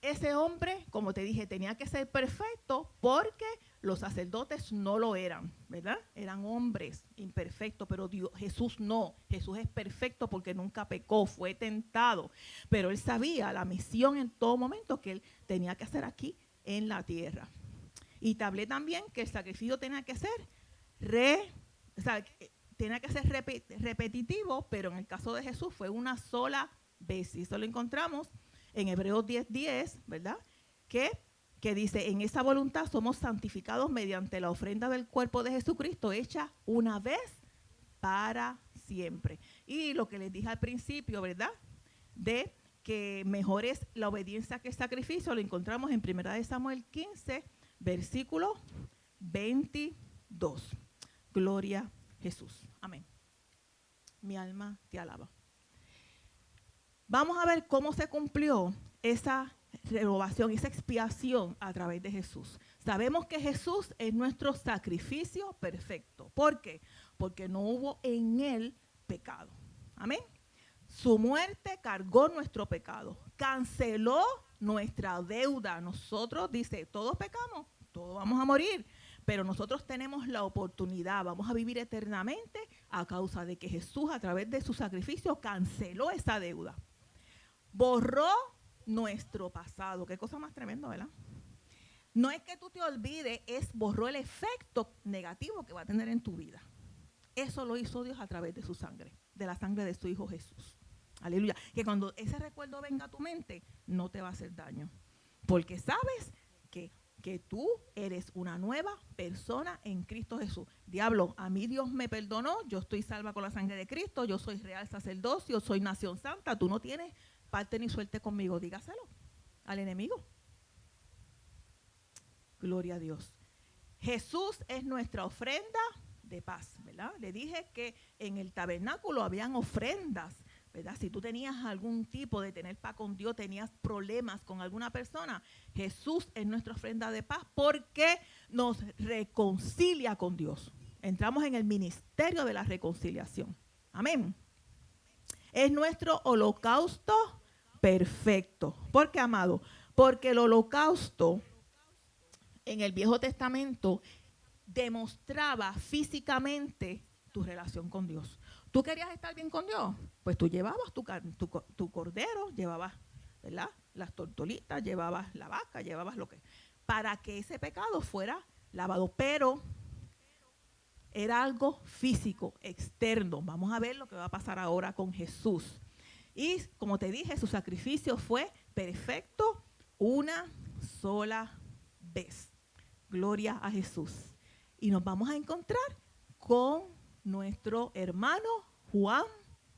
ese hombre, como te dije, tenía que ser perfecto porque los sacerdotes no lo eran, ¿verdad? Eran hombres imperfectos, pero Jesús no. Jesús es perfecto porque nunca pecó, fue tentado. Pero él sabía la misión en todo momento que él tenía que hacer aquí en la tierra. Y te hablé también que el sacrificio tenía que ser repetitivo, pero en el caso de Jesús fue una sola vez. Y eso lo encontramos en Hebreos 10:10, ¿verdad? Que dice, en esa voluntad somos santificados mediante la ofrenda del cuerpo de Jesucristo, hecha una vez para siempre. Y lo que les dije al principio, ¿verdad?, de que mejor es la obediencia que el sacrificio, lo encontramos en 1 Samuel 15, versículo 22. Gloria a Jesús. Amén. Mi alma te alaba. Vamos a ver cómo se cumplió esa renovación, esa expiación a través de Jesús. Sabemos que Jesús es nuestro sacrificio perfecto. ¿Por qué? Porque no hubo en él pecado. Amén. Su muerte cargó nuestro pecado, canceló nuestra deuda. Nosotros, dice, todos pecamos, todos vamos a morir, pero nosotros tenemos la oportunidad, vamos a vivir eternamente a causa de que Jesús, a través de su sacrificio, canceló esa deuda. Borró nuestro pasado. Qué cosa más tremenda, ¿verdad? No es que tú te olvides, borró el efecto negativo que va a tener en tu vida. Eso lo hizo Dios a través de su sangre, de la sangre de su Hijo Jesús. Aleluya. Que cuando ese recuerdo venga a tu mente, no te va a hacer daño. Porque sabes que tú eres una nueva persona en Cristo Jesús. Diablo, a mí Dios me perdonó, yo estoy salva con la sangre de Cristo, yo soy real sacerdocio, soy nación santa, tú no tienes parte ni suerte conmigo. Dígaselo al enemigo. Gloria a Dios. Jesús es nuestra ofrenda de paz, ¿verdad? Le dije que en el tabernáculo habían ofrendas, ¿verdad? Si tú tenías algún tipo de tener paz con Dios, tenías problemas con alguna persona, Jesús es nuestra ofrenda de paz porque nos reconcilia con Dios. Entramos en el ministerio de la reconciliación. Amén. Es nuestro holocausto perfecto. ¿Por qué, amado? Porque el holocausto en el Viejo Testamento demostraba físicamente tu relación con Dios. ¿Tú querías estar bien con Dios? Pues tú llevabas tu cordero, llevabas, ¿verdad?, las tortolitas, llevabas la vaca, llevabas lo que, para que ese pecado fuera lavado. Pero era algo físico, externo. Vamos a ver lo que va a pasar ahora con Jesús. Y como te dije, su sacrificio fue perfecto una sola vez. Gloria a Jesús. Y nos vamos a encontrar con nuestro hermano Juan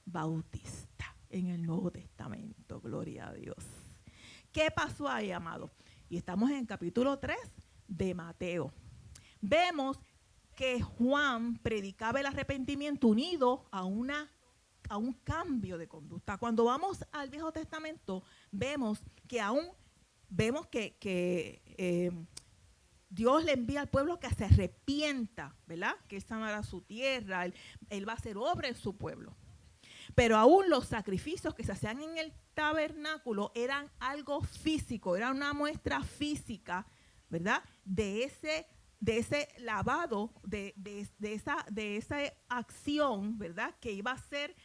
Bautista en el Nuevo Testamento. Gloria a Dios. ¿Qué pasó ahí, amado? Y estamos en el capítulo 3 de Mateo. Vemos que Juan predicaba el arrepentimiento unido a un cambio de conducta. Cuando vamos al Viejo Testamento, vemos que Dios le envía al pueblo que se arrepienta, ¿verdad? Que Él sanará su tierra, él va a hacer obra en su pueblo. Pero aún los sacrificios que se hacían en el tabernáculo eran algo físico, era una muestra física, ¿verdad? De ese lavado, de esa acción, ¿verdad? Que iba a ser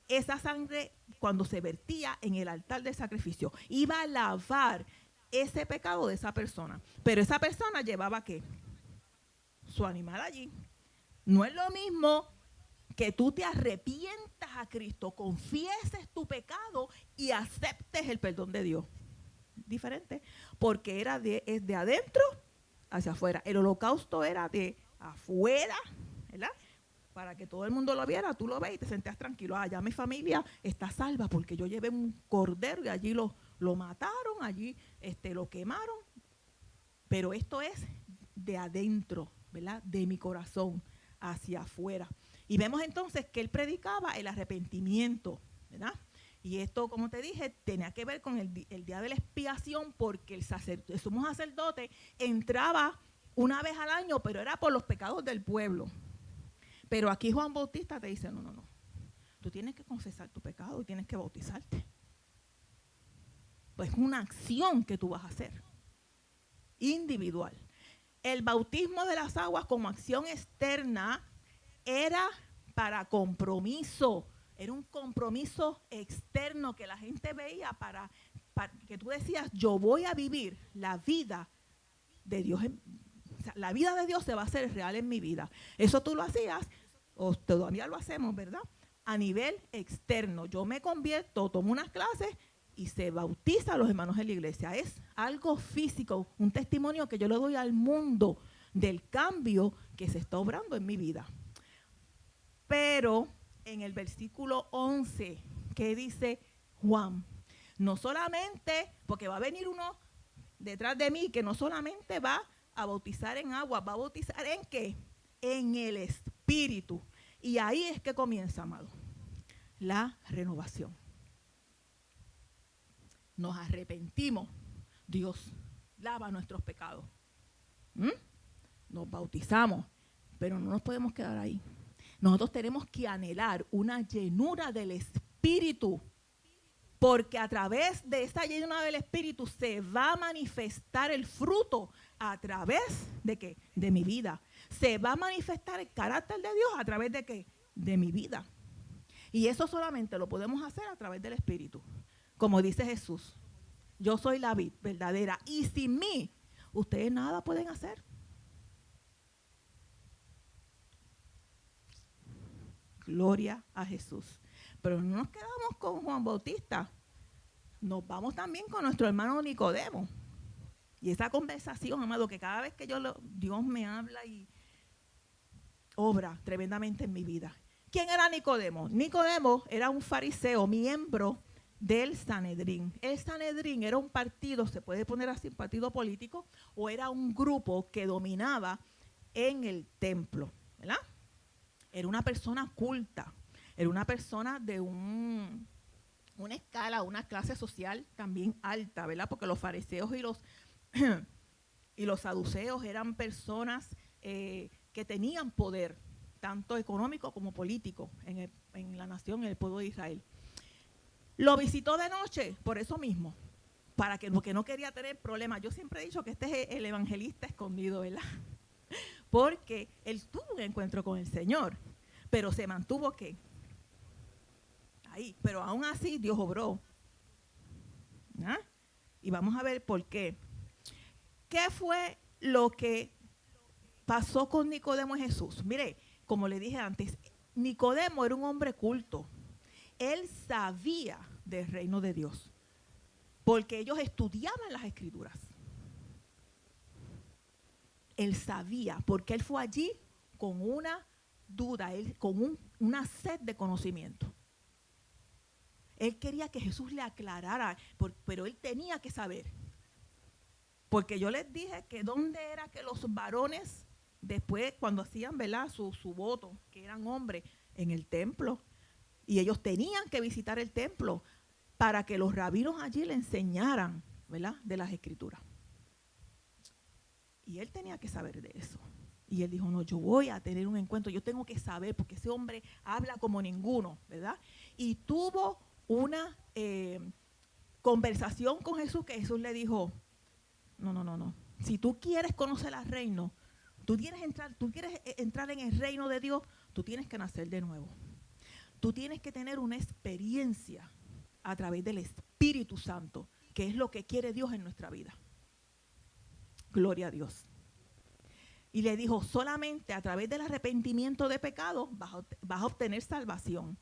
esa sangre cuando se vertía en el altar de sacrificio. Iba a lavar ese pecado de esa persona. Pero esa persona llevaba ¿qué? Su animal allí. No es lo mismo que tú te arrepientas a Cristo, confieses tu pecado y aceptes el perdón de Dios. Diferente, porque es de adentro hacia afuera. El holocausto era de afuera, ¿verdad? Para que todo el mundo lo viera, tú lo ves y te sentías tranquilo. Ah, ya mi familia está salva porque yo llevé un cordero y allí lo mataron, allí lo quemaron. Pero esto es de adentro, ¿verdad? De mi corazón hacia afuera. Y vemos entonces que él predicaba el arrepentimiento, ¿verdad? Y esto, como te dije, tenía que ver con el día de la expiación, porque el sumo sacerdote entraba una vez al año, pero era por los pecados del pueblo. Pero aquí Juan Bautista te dice, no, tú tienes que confesar tu pecado y tienes que bautizarte. Pues es una acción que tú vas a hacer, individual. El bautismo de las aguas como acción externa era para compromiso, era un compromiso externo que la gente veía para que tú decías, yo voy a vivir la vida de Dios, o sea, la vida de Dios se va a hacer real en mi vida. Eso tú lo hacías, o todavía lo hacemos, ¿verdad? A nivel externo, yo me convierto, tomo unas clases y se bautiza a los hermanos en la iglesia. Es algo físico, un testimonio que yo le doy al mundo del cambio que se está obrando en mi vida. Pero en el versículo 11, ¿qué dice Juan? No solamente, porque va a venir uno detrás de mí que no solamente va a bautizar en agua, va a bautizar ¿en qué? En el Espíritu. Y ahí es que comienza, amado, la renovación. Nos arrepentimos, Dios lava nuestros pecados. Nos bautizamos, pero no nos podemos quedar ahí. Nosotros tenemos que anhelar una llenura del Espíritu, porque a través de esa llenura del Espíritu se va a manifestar el fruto a través de ¿qué? De mi vida. Se va a manifestar el carácter de Dios a través de ¿qué? De mi vida. Y eso solamente lo podemos hacer a través del Espíritu. Como dice Jesús, yo soy la vid verdadera y sin mí ustedes nada pueden hacer. Gloria a Jesús. Pero no nos quedamos con Juan Bautista. Nos vamos también con nuestro hermano Nicodemo. Y esa conversación, amado, que cada vez que Dios me habla y obra tremendamente en mi vida. ¿Quién era Nicodemo? Nicodemo era un fariseo, miembro del Sanedrín. El Sanedrín era un partido, se puede poner así, un partido político, o era un grupo que dominaba en el templo, ¿verdad? Era una persona culta, era una persona de una escala, una clase social también alta, ¿verdad? Porque los fariseos y los saduceos eran personas que tenían poder, tanto económico como político, en la nación, en el pueblo de Israel. Lo visitó de noche, por eso mismo, porque no quería tener problemas. Yo siempre he dicho que este es el evangelista escondido, ¿verdad? Porque él tuvo un encuentro con el Señor, pero se mantuvo ¿qué? Ahí. Pero aún así Dios obró. ¿Ah? Y vamos a ver por qué. ¿Qué fue lo que pasó con Nicodemo y Jesús? Mire, como le dije antes, Nicodemo era un hombre culto. Él sabía del reino de Dios, porque ellos estudiaban las Escrituras. Él sabía, porque él fue allí con una duda, con una sed de conocimiento. Él quería que Jesús le aclarara, pero él tenía que saber. Porque yo les dije que dónde era que los varones, después cuando hacían, ¿verdad?, su voto, que eran hombres, en el templo. Y ellos tenían que visitar el templo para que los rabinos allí le enseñaran, ¿verdad?, de las Escrituras. Y él tenía que saber de eso. Y él dijo, no, yo voy a tener un encuentro, yo tengo que saber, porque ese hombre habla como ninguno, ¿verdad? Y tuvo una conversación con Jesús, que Jesús le dijo, no. Si tú quieres conocer al reino, tú quieres entrar en el reino de Dios, tú tienes que nacer de nuevo. Tú tienes que tener una experiencia a través del Espíritu Santo, que es lo que quiere Dios en nuestra vida. Gloria a Dios. Y le dijo, solamente a través del arrepentimiento de pecados vas a obtener salvación.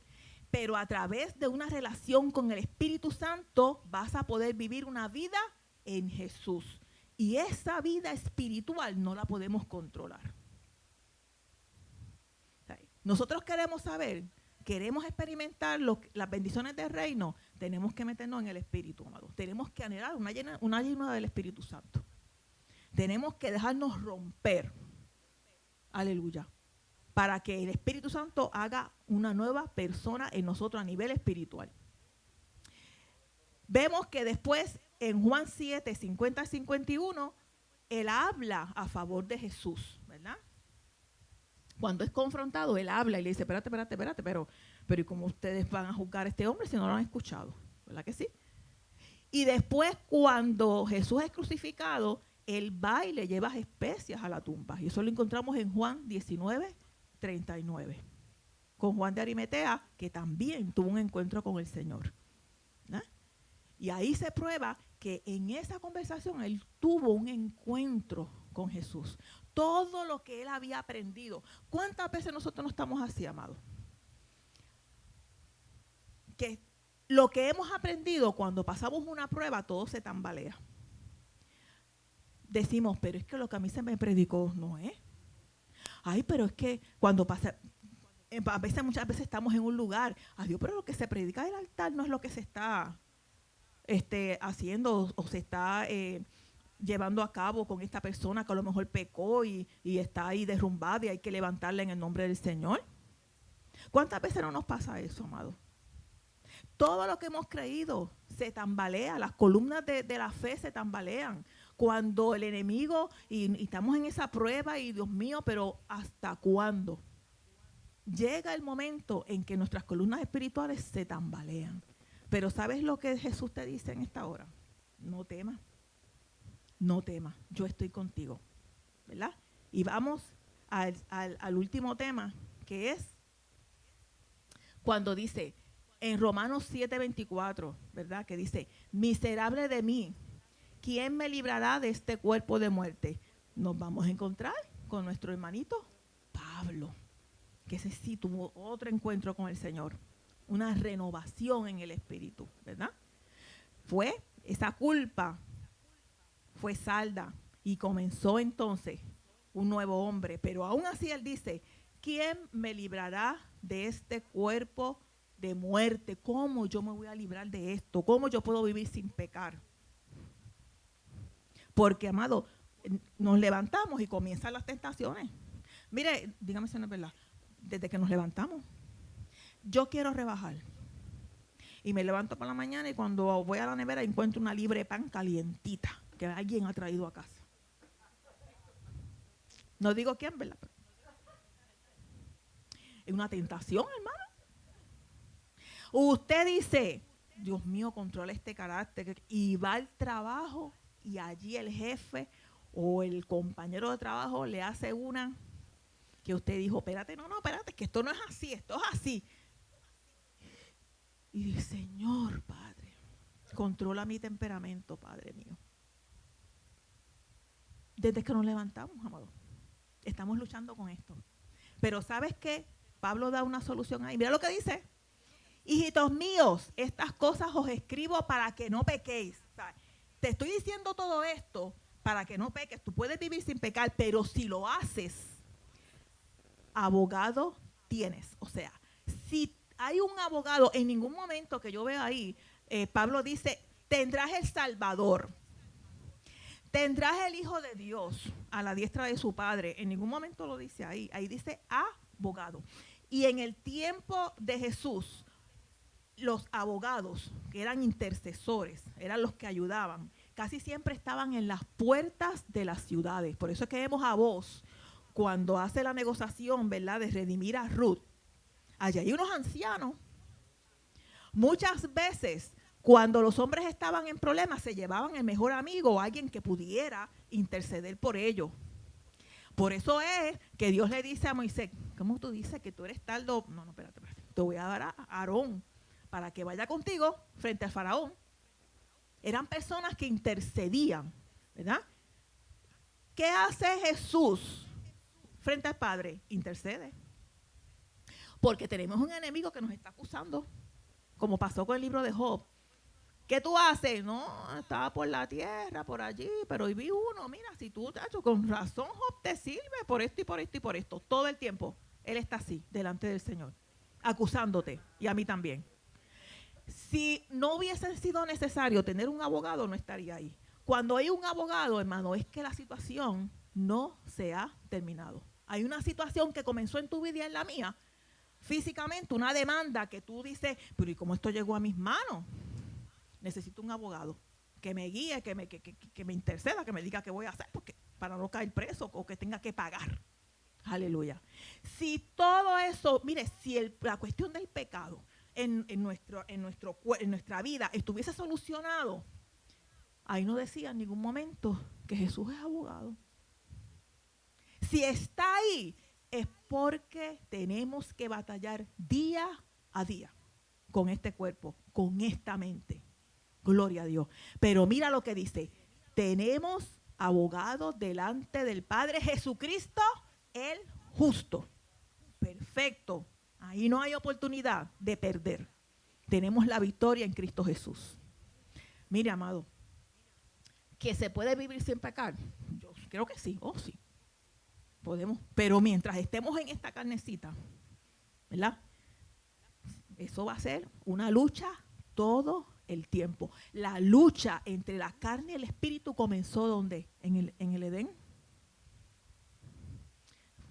Pero a través de una relación con el Espíritu Santo vas a poder vivir una vida en Jesús. Y esa vida espiritual no la podemos controlar. Nosotros queremos saber, queremos experimentar las bendiciones del reino, tenemos que meternos en el Espíritu, amados. Tenemos que anhelar una llenura del Espíritu Santo. Tenemos que dejarnos romper, aleluya, para que el Espíritu Santo haga una nueva persona en nosotros a nivel espiritual. Vemos que después en Juan 7, 50 y 51, él habla a favor de Jesús, ¿verdad? Cuando es confrontado, él habla y le dice, espérate, pero ¿y cómo ustedes van a juzgar a este hombre si no lo han escuchado? ¿Verdad que sí? Y después, cuando Jesús es crucificado, él va y le lleva especias a la tumba. Y eso lo encontramos en Juan 19, 39. Con Juan de Arimatea, que también tuvo un encuentro con el Señor. ¿No? Y ahí se prueba que en esa conversación él tuvo un encuentro con Jesús. Todo lo que él había aprendido. ¿Cuántas veces nosotros no estamos así, amados? Que lo que hemos aprendido cuando pasamos una prueba, todo se tambalea. Decimos, pero es que lo que a mí se me predicó no es. Ay, pero es que cuando pasa, muchas veces estamos en un lugar, adiós, pero lo que se predica del altar no es lo que se está haciendo o se está llevando a cabo con esta persona que a lo mejor pecó y está ahí derrumbada y hay que levantarla en el nombre del Señor. ¿Cuántas veces no nos pasa eso, amado? Todo lo que hemos creído se tambalea, las columnas de la fe se tambalean. Cuando el enemigo, y estamos en esa prueba, y Dios mío, pero ¿hasta cuándo? Llega el momento en que nuestras columnas espirituales se tambalean. Pero ¿sabes lo que Jesús te dice en esta hora? No temas, no temas, yo estoy contigo, ¿verdad? Y vamos al último tema, que es cuando dice, en Romanos 7:24, ¿verdad? Que dice, miserable de mí, ¿quién me librará de este cuerpo de muerte? Nos vamos a encontrar con nuestro hermanito Pablo, que ese sí tuvo otro encuentro con el Señor, una renovación en el espíritu, ¿verdad? Esa culpa fue salda y comenzó entonces un nuevo hombre, pero aún así él dice, ¿quién me librará de este cuerpo de muerte? ¿Cómo yo me voy a librar de esto? ¿Cómo yo puedo vivir sin pecar? Porque, amado, nos levantamos y comienzan las tentaciones. Mire, dígame si no es verdad, desde que nos levantamos, yo quiero rebajar. Y me levanto por la mañana y cuando voy a la nevera encuentro una libra de pan calientita que alguien ha traído a casa. No digo quién, ¿verdad? Es una tentación, hermano. Usted dice, Dios mío, controla este carácter, y va al trabajo y allí el jefe o el compañero de trabajo le hace una que usted dijo, espérate, que esto no es así, esto es así. Y dice, Señor, Padre, controla mi temperamento, Padre mío. Desde que nos levantamos, amado, estamos luchando con esto. Pero ¿sabes qué? Pablo da una solución ahí. Mira lo que dice. Hijitos míos, estas cosas os escribo para que no pequéis. O sea, te estoy diciendo todo esto para que no peques. Tú puedes vivir sin pecar, pero si lo haces, abogado tienes. O sea, si hay un abogado, en ningún momento que yo veo ahí, Pablo dice, tendrás el Salvador. Tendrás el Hijo de Dios a la diestra de su Padre. En ningún momento lo dice ahí. Ahí dice abogado. Y en el tiempo de Jesús, los abogados, que eran intercesores, eran los que ayudaban, casi siempre estaban en las puertas de las ciudades. Por eso es que vemos a Boaz, cuando hace la negociación, ¿verdad?, de redimir a Ruth. Allí hay unos ancianos. Muchas veces, cuando los hombres estaban en problemas, se llevaban el mejor amigo o alguien que pudiera interceder por ellos. Por eso es que Dios le dice a Moisés, ¿cómo tú dices que tú eres tal? No, espérate. Te voy a dar a Aarón para que vaya contigo frente al faraón. Eran personas que intercedían, ¿verdad? ¿Qué hace Jesús frente al Padre? Intercede. Porque tenemos un enemigo que nos está acusando, como pasó con el libro de Job. ¿Qué tú haces? No, estaba por la tierra, por allí, pero hoy vi uno. Mira, si tú, tacho, con razón Job te sirve por esto y por esto y por esto. Todo el tiempo, él está así, delante del Señor, acusándote, y a mí también. Si no hubiese sido necesario tener un abogado, no estaría ahí. Cuando hay un abogado, hermano, es que la situación no se ha terminado. Hay una situación que comenzó en tu vida y en la mía, físicamente, una demanda que tú dices, pero ¿y cómo esto llegó a mis manos? Necesito un abogado que me guíe, que me interceda, que me diga qué voy a hacer porque, para no caer preso o que tenga que pagar. Aleluya. Si todo eso, mire, si la cuestión del pecado en nuestra vida estuviese solucionado, ahí no decía en ningún momento que Jesús es abogado. Si está ahí, es porque tenemos que batallar día a día con este cuerpo, con esta mente. Gloria a Dios. Pero mira lo que dice. Tenemos abogado delante del Padre, Jesucristo, el justo. Perfecto. Ahí no hay oportunidad de perder. Tenemos la victoria en Cristo Jesús. Mire, amado, ¿que se puede vivir sin pecar? Yo creo que sí. Oh, sí. Podemos. Pero mientras estemos en esta carnecita, ¿verdad? Eso va a ser una lucha todo el tiempo. La lucha entre la carne y el espíritu comenzó ¿dónde? En el Edén.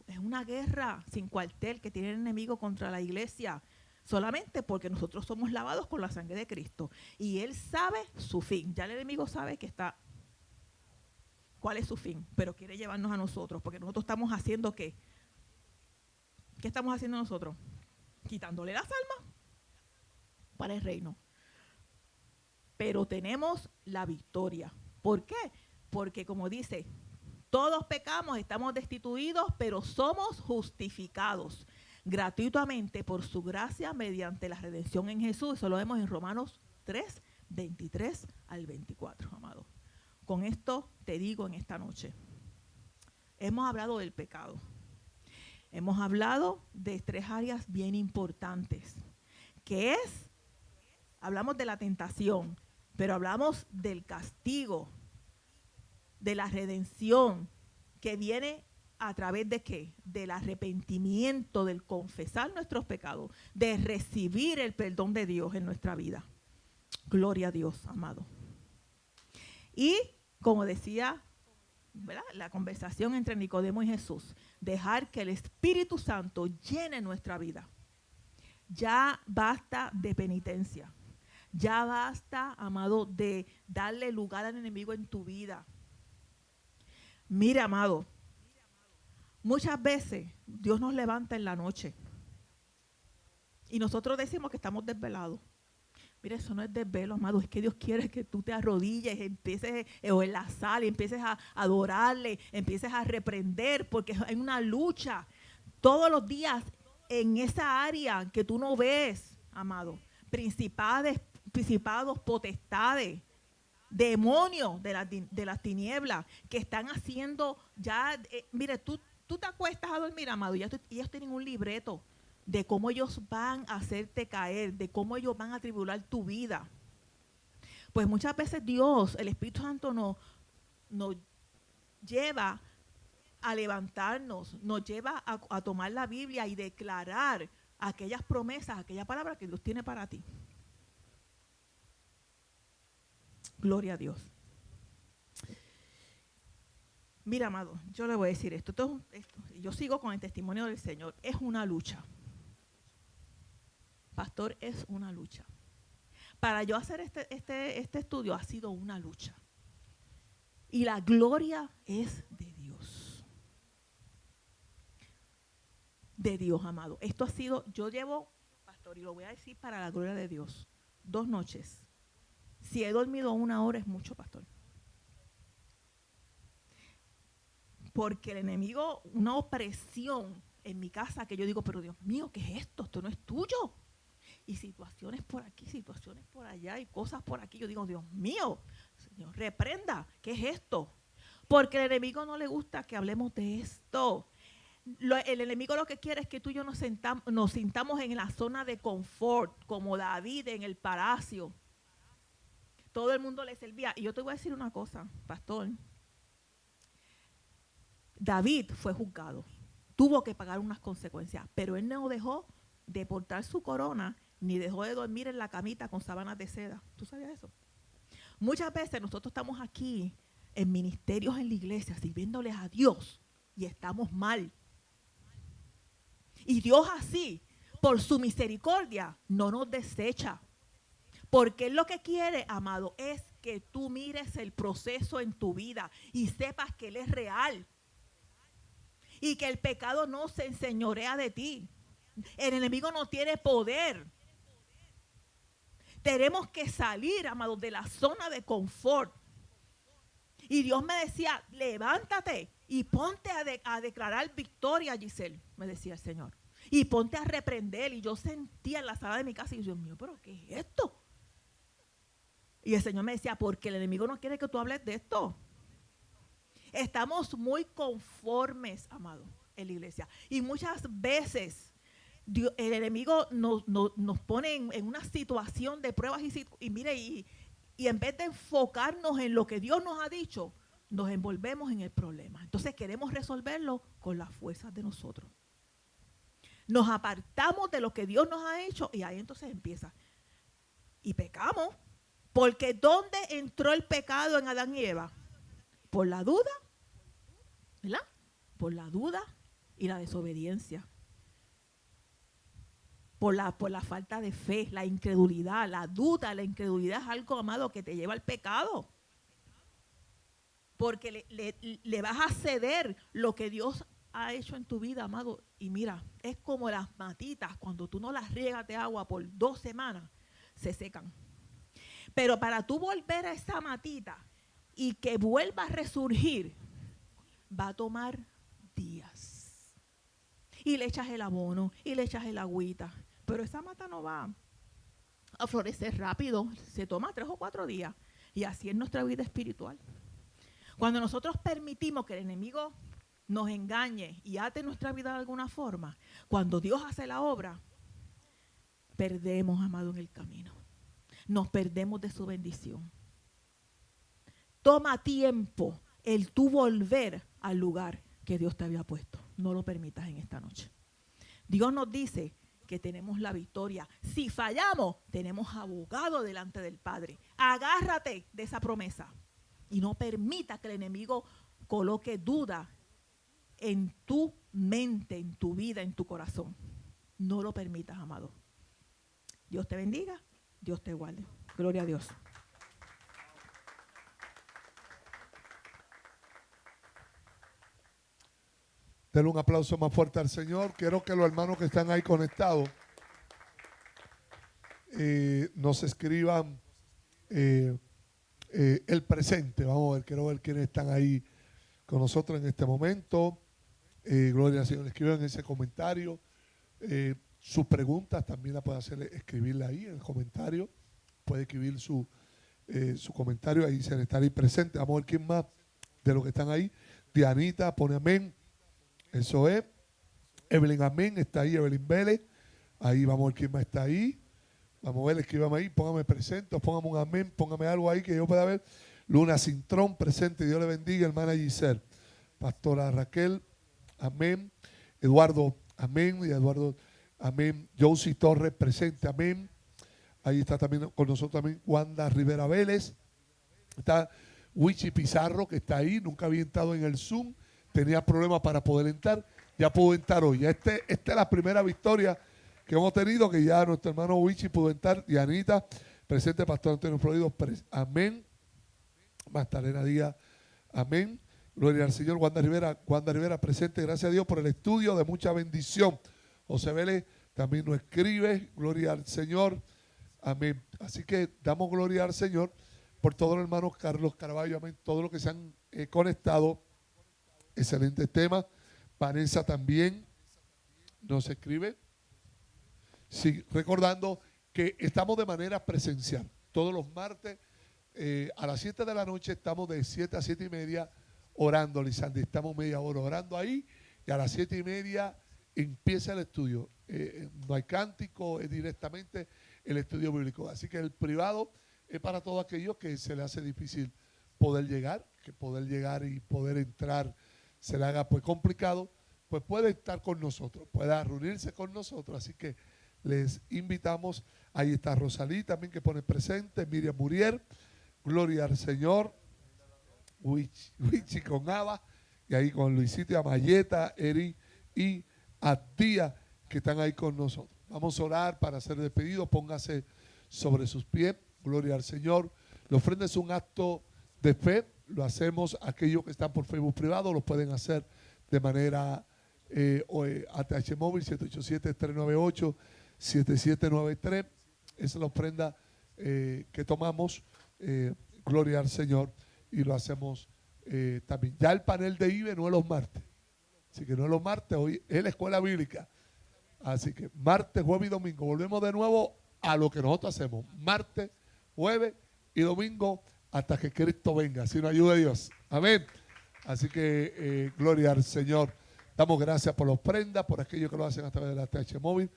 Es una guerra sin cuartel que tiene el enemigo contra la iglesia, solamente porque nosotros somos lavados con la sangre de Cristo. Y él sabe su fin. Ya el enemigo sabe que está, cuál es su fin, pero quiere llevarnos a nosotros, porque nosotros estamos haciendo ¿qué? ¿Qué estamos haciendo nosotros? Quitándole las almas para el reino. Pero tenemos la victoria. ¿Por qué? Porque como dice, todos pecamos, estamos destituidos, pero somos justificados gratuitamente por su gracia mediante la redención en Jesús. Eso lo vemos en Romanos 3, 23 al 24, amado. Con esto te digo en esta noche, hemos hablado del pecado. Hemos hablado de 3 áreas bien importantes, que es, hablamos de la tentación, pero hablamos del castigo, de la redención, que viene a través de ¿qué? Del arrepentimiento, del confesar nuestros pecados, de recibir el perdón de Dios en nuestra vida. Gloria a Dios, amado. Y como decía, ¿verdad?, la conversación entre Nicodemo y Jesús, dejar que el Espíritu Santo llene nuestra vida. Ya basta de penitencia. Ya basta, amado, de darle lugar al enemigo en tu vida. Mira, amado, muchas veces Dios nos levanta en la noche y nosotros decimos que estamos desvelados. Mira, eso no es desvelo, amado, es que Dios quiere que tú te arrodilles, empieces o en la sala, empieces a adorarle, empieces a reprender, porque hay una lucha todos los días en esa área que tú no ves, amado. Principados, potestades, demonios de las tinieblas que están haciendo ya, mire, tú te acuestas a dormir, amado, y ellos tienen un libreto de cómo ellos van a hacerte caer, de cómo ellos van a tribular tu vida. Pues muchas veces Dios, el Espíritu Santo nos lleva a levantarnos, nos lleva a tomar la Biblia y declarar aquellas promesas, aquella palabra que Dios tiene para ti. Gloria a Dios. Mira, amado, yo le voy a decir esto. Yo sigo con el testimonio del Señor. Es una lucha. Pastor, es una lucha. Para yo hacer este estudio ha sido una lucha. Y la gloria es de Dios. De Dios, amado. Esto ha sido, yo llevo, pastor, y lo voy a decir para la gloria de Dios, 2 noches. Si he dormido 1 hora es mucho, pastor. Porque el enemigo, una opresión en mi casa que yo digo, pero Dios mío, ¿qué es esto? Esto no es tuyo. Y situaciones por aquí, situaciones por allá y cosas por aquí. Yo digo, Dios mío, Señor, reprenda, ¿qué es esto? Porque el enemigo no le gusta que hablemos de esto. El enemigo lo que quiere es que tú y yo nos sintamos en la zona de confort, como David en el palacio. Todo el mundo le servía. Y yo te voy a decir una cosa, pastor. David fue juzgado, tuvo que pagar unas consecuencias, pero él no dejó de portar su corona, ni dejó de dormir en la camita con sábanas de seda. ¿Tú sabías eso? Muchas veces nosotros estamos aquí en ministerios en la iglesia, sirviéndoles a Dios, y estamos mal. Y Dios así, por su misericordia, no nos desecha. Porque Él lo que quiere, amado, es que tú mires el proceso en tu vida y sepas que Él es real. Y que el pecado no se enseñorea de ti. El enemigo no tiene poder. Tenemos que salir, amados, de la zona de confort. Y Dios me decía, levántate y ponte a declarar victoria, Giselle, me decía el Señor. Y ponte a reprender. Y yo sentía en la sala de mi casa y yo, Dios mío, ¿pero qué es esto? Y el Señor me decía, porque el enemigo no quiere que tú hables de esto. Estamos muy conformes, amado, en la iglesia. Y muchas veces el enemigo nos pone en una situación de pruebas y mire, y en vez de enfocarnos en lo que Dios nos ha dicho, nos envolvemos en el problema. Entonces queremos resolverlo con las fuerzas de nosotros. Nos apartamos de lo que Dios nos ha hecho y ahí entonces empieza. Y pecamos. Porque ¿dónde entró el pecado en Adán y Eva? Por la duda, ¿verdad? Por la duda y la desobediencia. Por la falta de fe, la incredulidad, la duda, la incredulidad es algo, amado, que te lleva al pecado. Porque le vas a ceder lo que Dios ha hecho en tu vida, amado. Y mira, es como las matitas, cuando tú no las riegas de agua por 2 semanas, se secan. Pero para tú volver a esa matita y que vuelva a resurgir, va a tomar días. Y le echas el abono, y le echas el agüita. Pero esa mata no va a florecer rápido. Se toma 3 o 4 días. Y así es nuestra vida espiritual. Cuando nosotros permitimos que el enemigo nos engañe y ate nuestra vida de alguna forma, cuando Dios hace la obra, perdemos, amado, en el camino. Nos perdemos de su bendición. Toma tiempo el tú volver al lugar que Dios te había puesto. No lo permitas en esta noche. Dios nos dice que tenemos la victoria. Si fallamos, tenemos abogado delante del Padre. Agárrate de esa promesa y no permita que el enemigo coloque duda en tu mente, en tu vida, en tu corazón. No lo permitas, amado. Dios te bendiga. Dios te guarde. Gloria a Dios. Denle un aplauso más fuerte al Señor. Quiero que los hermanos que están ahí conectados nos escriban el presente. Vamos a ver, quiero ver quiénes están ahí con nosotros en este momento. Gloria al Señor. Escriban ese comentario. Sus preguntas también la puede hacer, escribirla ahí en el comentario. Puede escribir su comentario, ahí se le está ahí presente. Vamos a ver quién más de los que están ahí. Dianita pone amén. Eso es. Evelyn amén, está ahí Evelyn Vélez. Ahí vamos a ver quién más está ahí. Vamos a ver, escríbame ahí, póngame presente, póngame un amén, póngame algo ahí que yo pueda ver. Luna Cintrón, presente, Dios le bendiga, hermana Giselle. Pastora Raquel, amén. Eduardo, amén. Y Eduardo, amén. Josie Torres, presente, amén. Ahí está también con nosotros también Wanda Rivera Vélez. Está Wichi Pizarro, que está ahí, nunca había entrado en el Zoom. Tenía problemas para poder entrar, ya pudo entrar hoy. Esta es la primera victoria que hemos tenido, que ya nuestro hermano Wichi pudo entrar. Dianita, presente, Pastor Antonio Florido, amén. Magdalena Díaz, Amén. Gloria al Señor. Wanda Rivera presente. Gracias a Dios por el estudio de mucha bendición. José Vélez también nos escribe. Gloria al Señor. Amén. Así que damos gloria al Señor por todos los hermanos. Carlos Caraballo, amén. Todos los que se han conectado. Excelente tema. Vanessa también nos escribe. Sí, recordando que estamos de manera presencial. Todos los martes a las 7 de la noche estamos de 7 a 7 y media orando, Lisandro. Estamos media hora orando ahí y a las 7 y media empieza el estudio. No hay cántico, es directamente el estudio bíblico. Así que el privado es para todos aquellos que se le hace difícil poder llegar, que poder llegar y poder entrar se le haga pues complicado, pues puede estar con nosotros, pueda reunirse con nosotros. Así que les invitamos. Ahí está Rosalí también que pone presente, Miriam Muriel, gloria al Señor, Wichi con Ava, y ahí con Luisito y Amayeta, Eri y Atía que están ahí con nosotros. Vamos a orar para hacer despedido. Póngase sobre sus pies, gloria al Señor. La ofrenda es un acto de fe. Lo hacemos, aquellos que están por Facebook privado lo pueden hacer de manera ATH móvil 787-398-7793. Esa es la ofrenda que tomamos, gloria al Señor, y lo hacemos también. Ya el panel de IBE no es los martes, así que no es los martes, hoy es la escuela bíblica. Así que martes, jueves y domingo, volvemos de nuevo a lo que nosotros hacemos, martes, jueves y domingo, hasta que Cristo venga, si nos ayuda Dios. Amén. Así que gloria al Señor. Damos gracias por las ofrendas, por aquellos que lo hacen a través de la TH móvil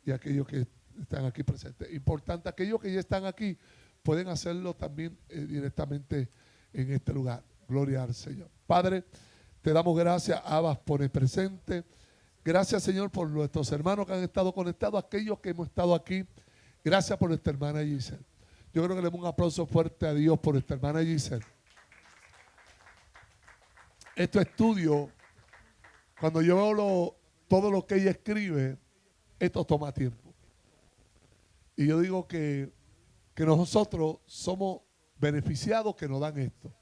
y aquellos que están aquí presentes. Importante, aquellos que ya están aquí pueden hacerlo también directamente en este lugar. Gloria al Señor. Padre, te damos gracias, Abbas, por el presente. Gracias, Señor, por nuestros hermanos que han estado conectados, aquellos que hemos estado aquí. Gracias por nuestra hermana Giselle. Yo creo que le damos un aplauso fuerte a Dios por nuestra hermana Giselle. Estos estudios, cuando yo veo todo lo que ella escribe, esto toma tiempo. Y yo digo que nosotros somos beneficiados que nos dan esto.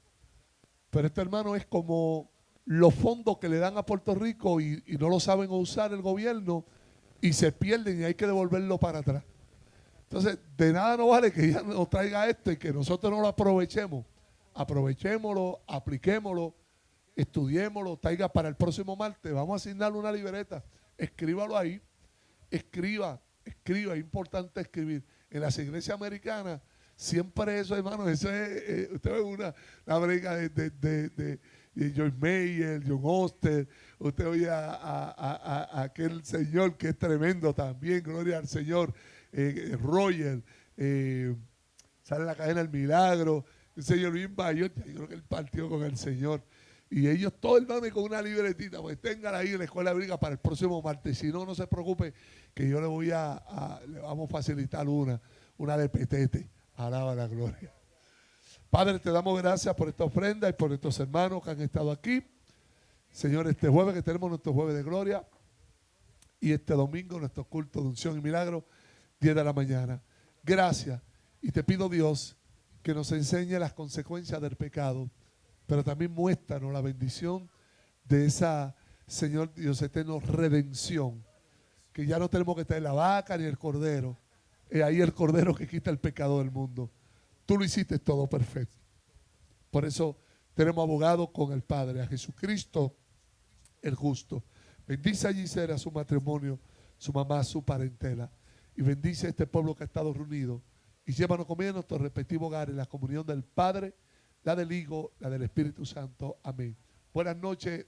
Pero este hermano es como los fondos que le dan a Puerto Rico y no lo saben usar el gobierno y se pierden y hay que devolverlo para atrás. Entonces, de nada nos vale que ella nos traiga esto y que nosotros no lo aprovechemos. Aprovechémoslo, apliquémoslo, estudiémoslo, traiga para el próximo martes. Vamos a asignarle una libreta. Escríbalo ahí. Escriba. Es importante escribir. En las iglesias americanas, siempre eso, hermano, eso es, usted ve una brega de Joyce Meyer, John Oster, usted oye a aquel señor que es tremendo también, gloria al Señor, Roger, sale la cadena El Milagro, el señor Luis Mayor, yo creo que él partió con el Señor. Y ellos todo el mame con una libretita, pues téngala ahí en la escuela bíblica para el próximo martes. Si no, no se preocupe, que yo le vamos a facilitar una de petete. Alaba la gloria. Padre, te damos gracias por esta ofrenda y por estos hermanos que han estado aquí. Señor, este jueves que tenemos nuestro jueves de gloria y este domingo nuestro culto de unción y milagro, 10 de la mañana. Gracias. Y te pido, Dios, que nos enseñe las consecuencias del pecado, pero también muéstranos la bendición de esa, Señor Dios eterno, redención. Que ya no tenemos que traer la vaca ni el cordero. Es ahí el cordero que quita el pecado del mundo. Tú lo hiciste todo perfecto. Por eso tenemos abogado con el Padre, a Jesucristo el justo. Bendice a Gisela, su matrimonio, su mamá, su parentela. Y bendice a este pueblo que ha estado reunido. Y llévanos conmigo a nuestro respectivo hogar en la comunión del Padre, la del Hijo, la del Espíritu Santo. Amén. Buenas noches.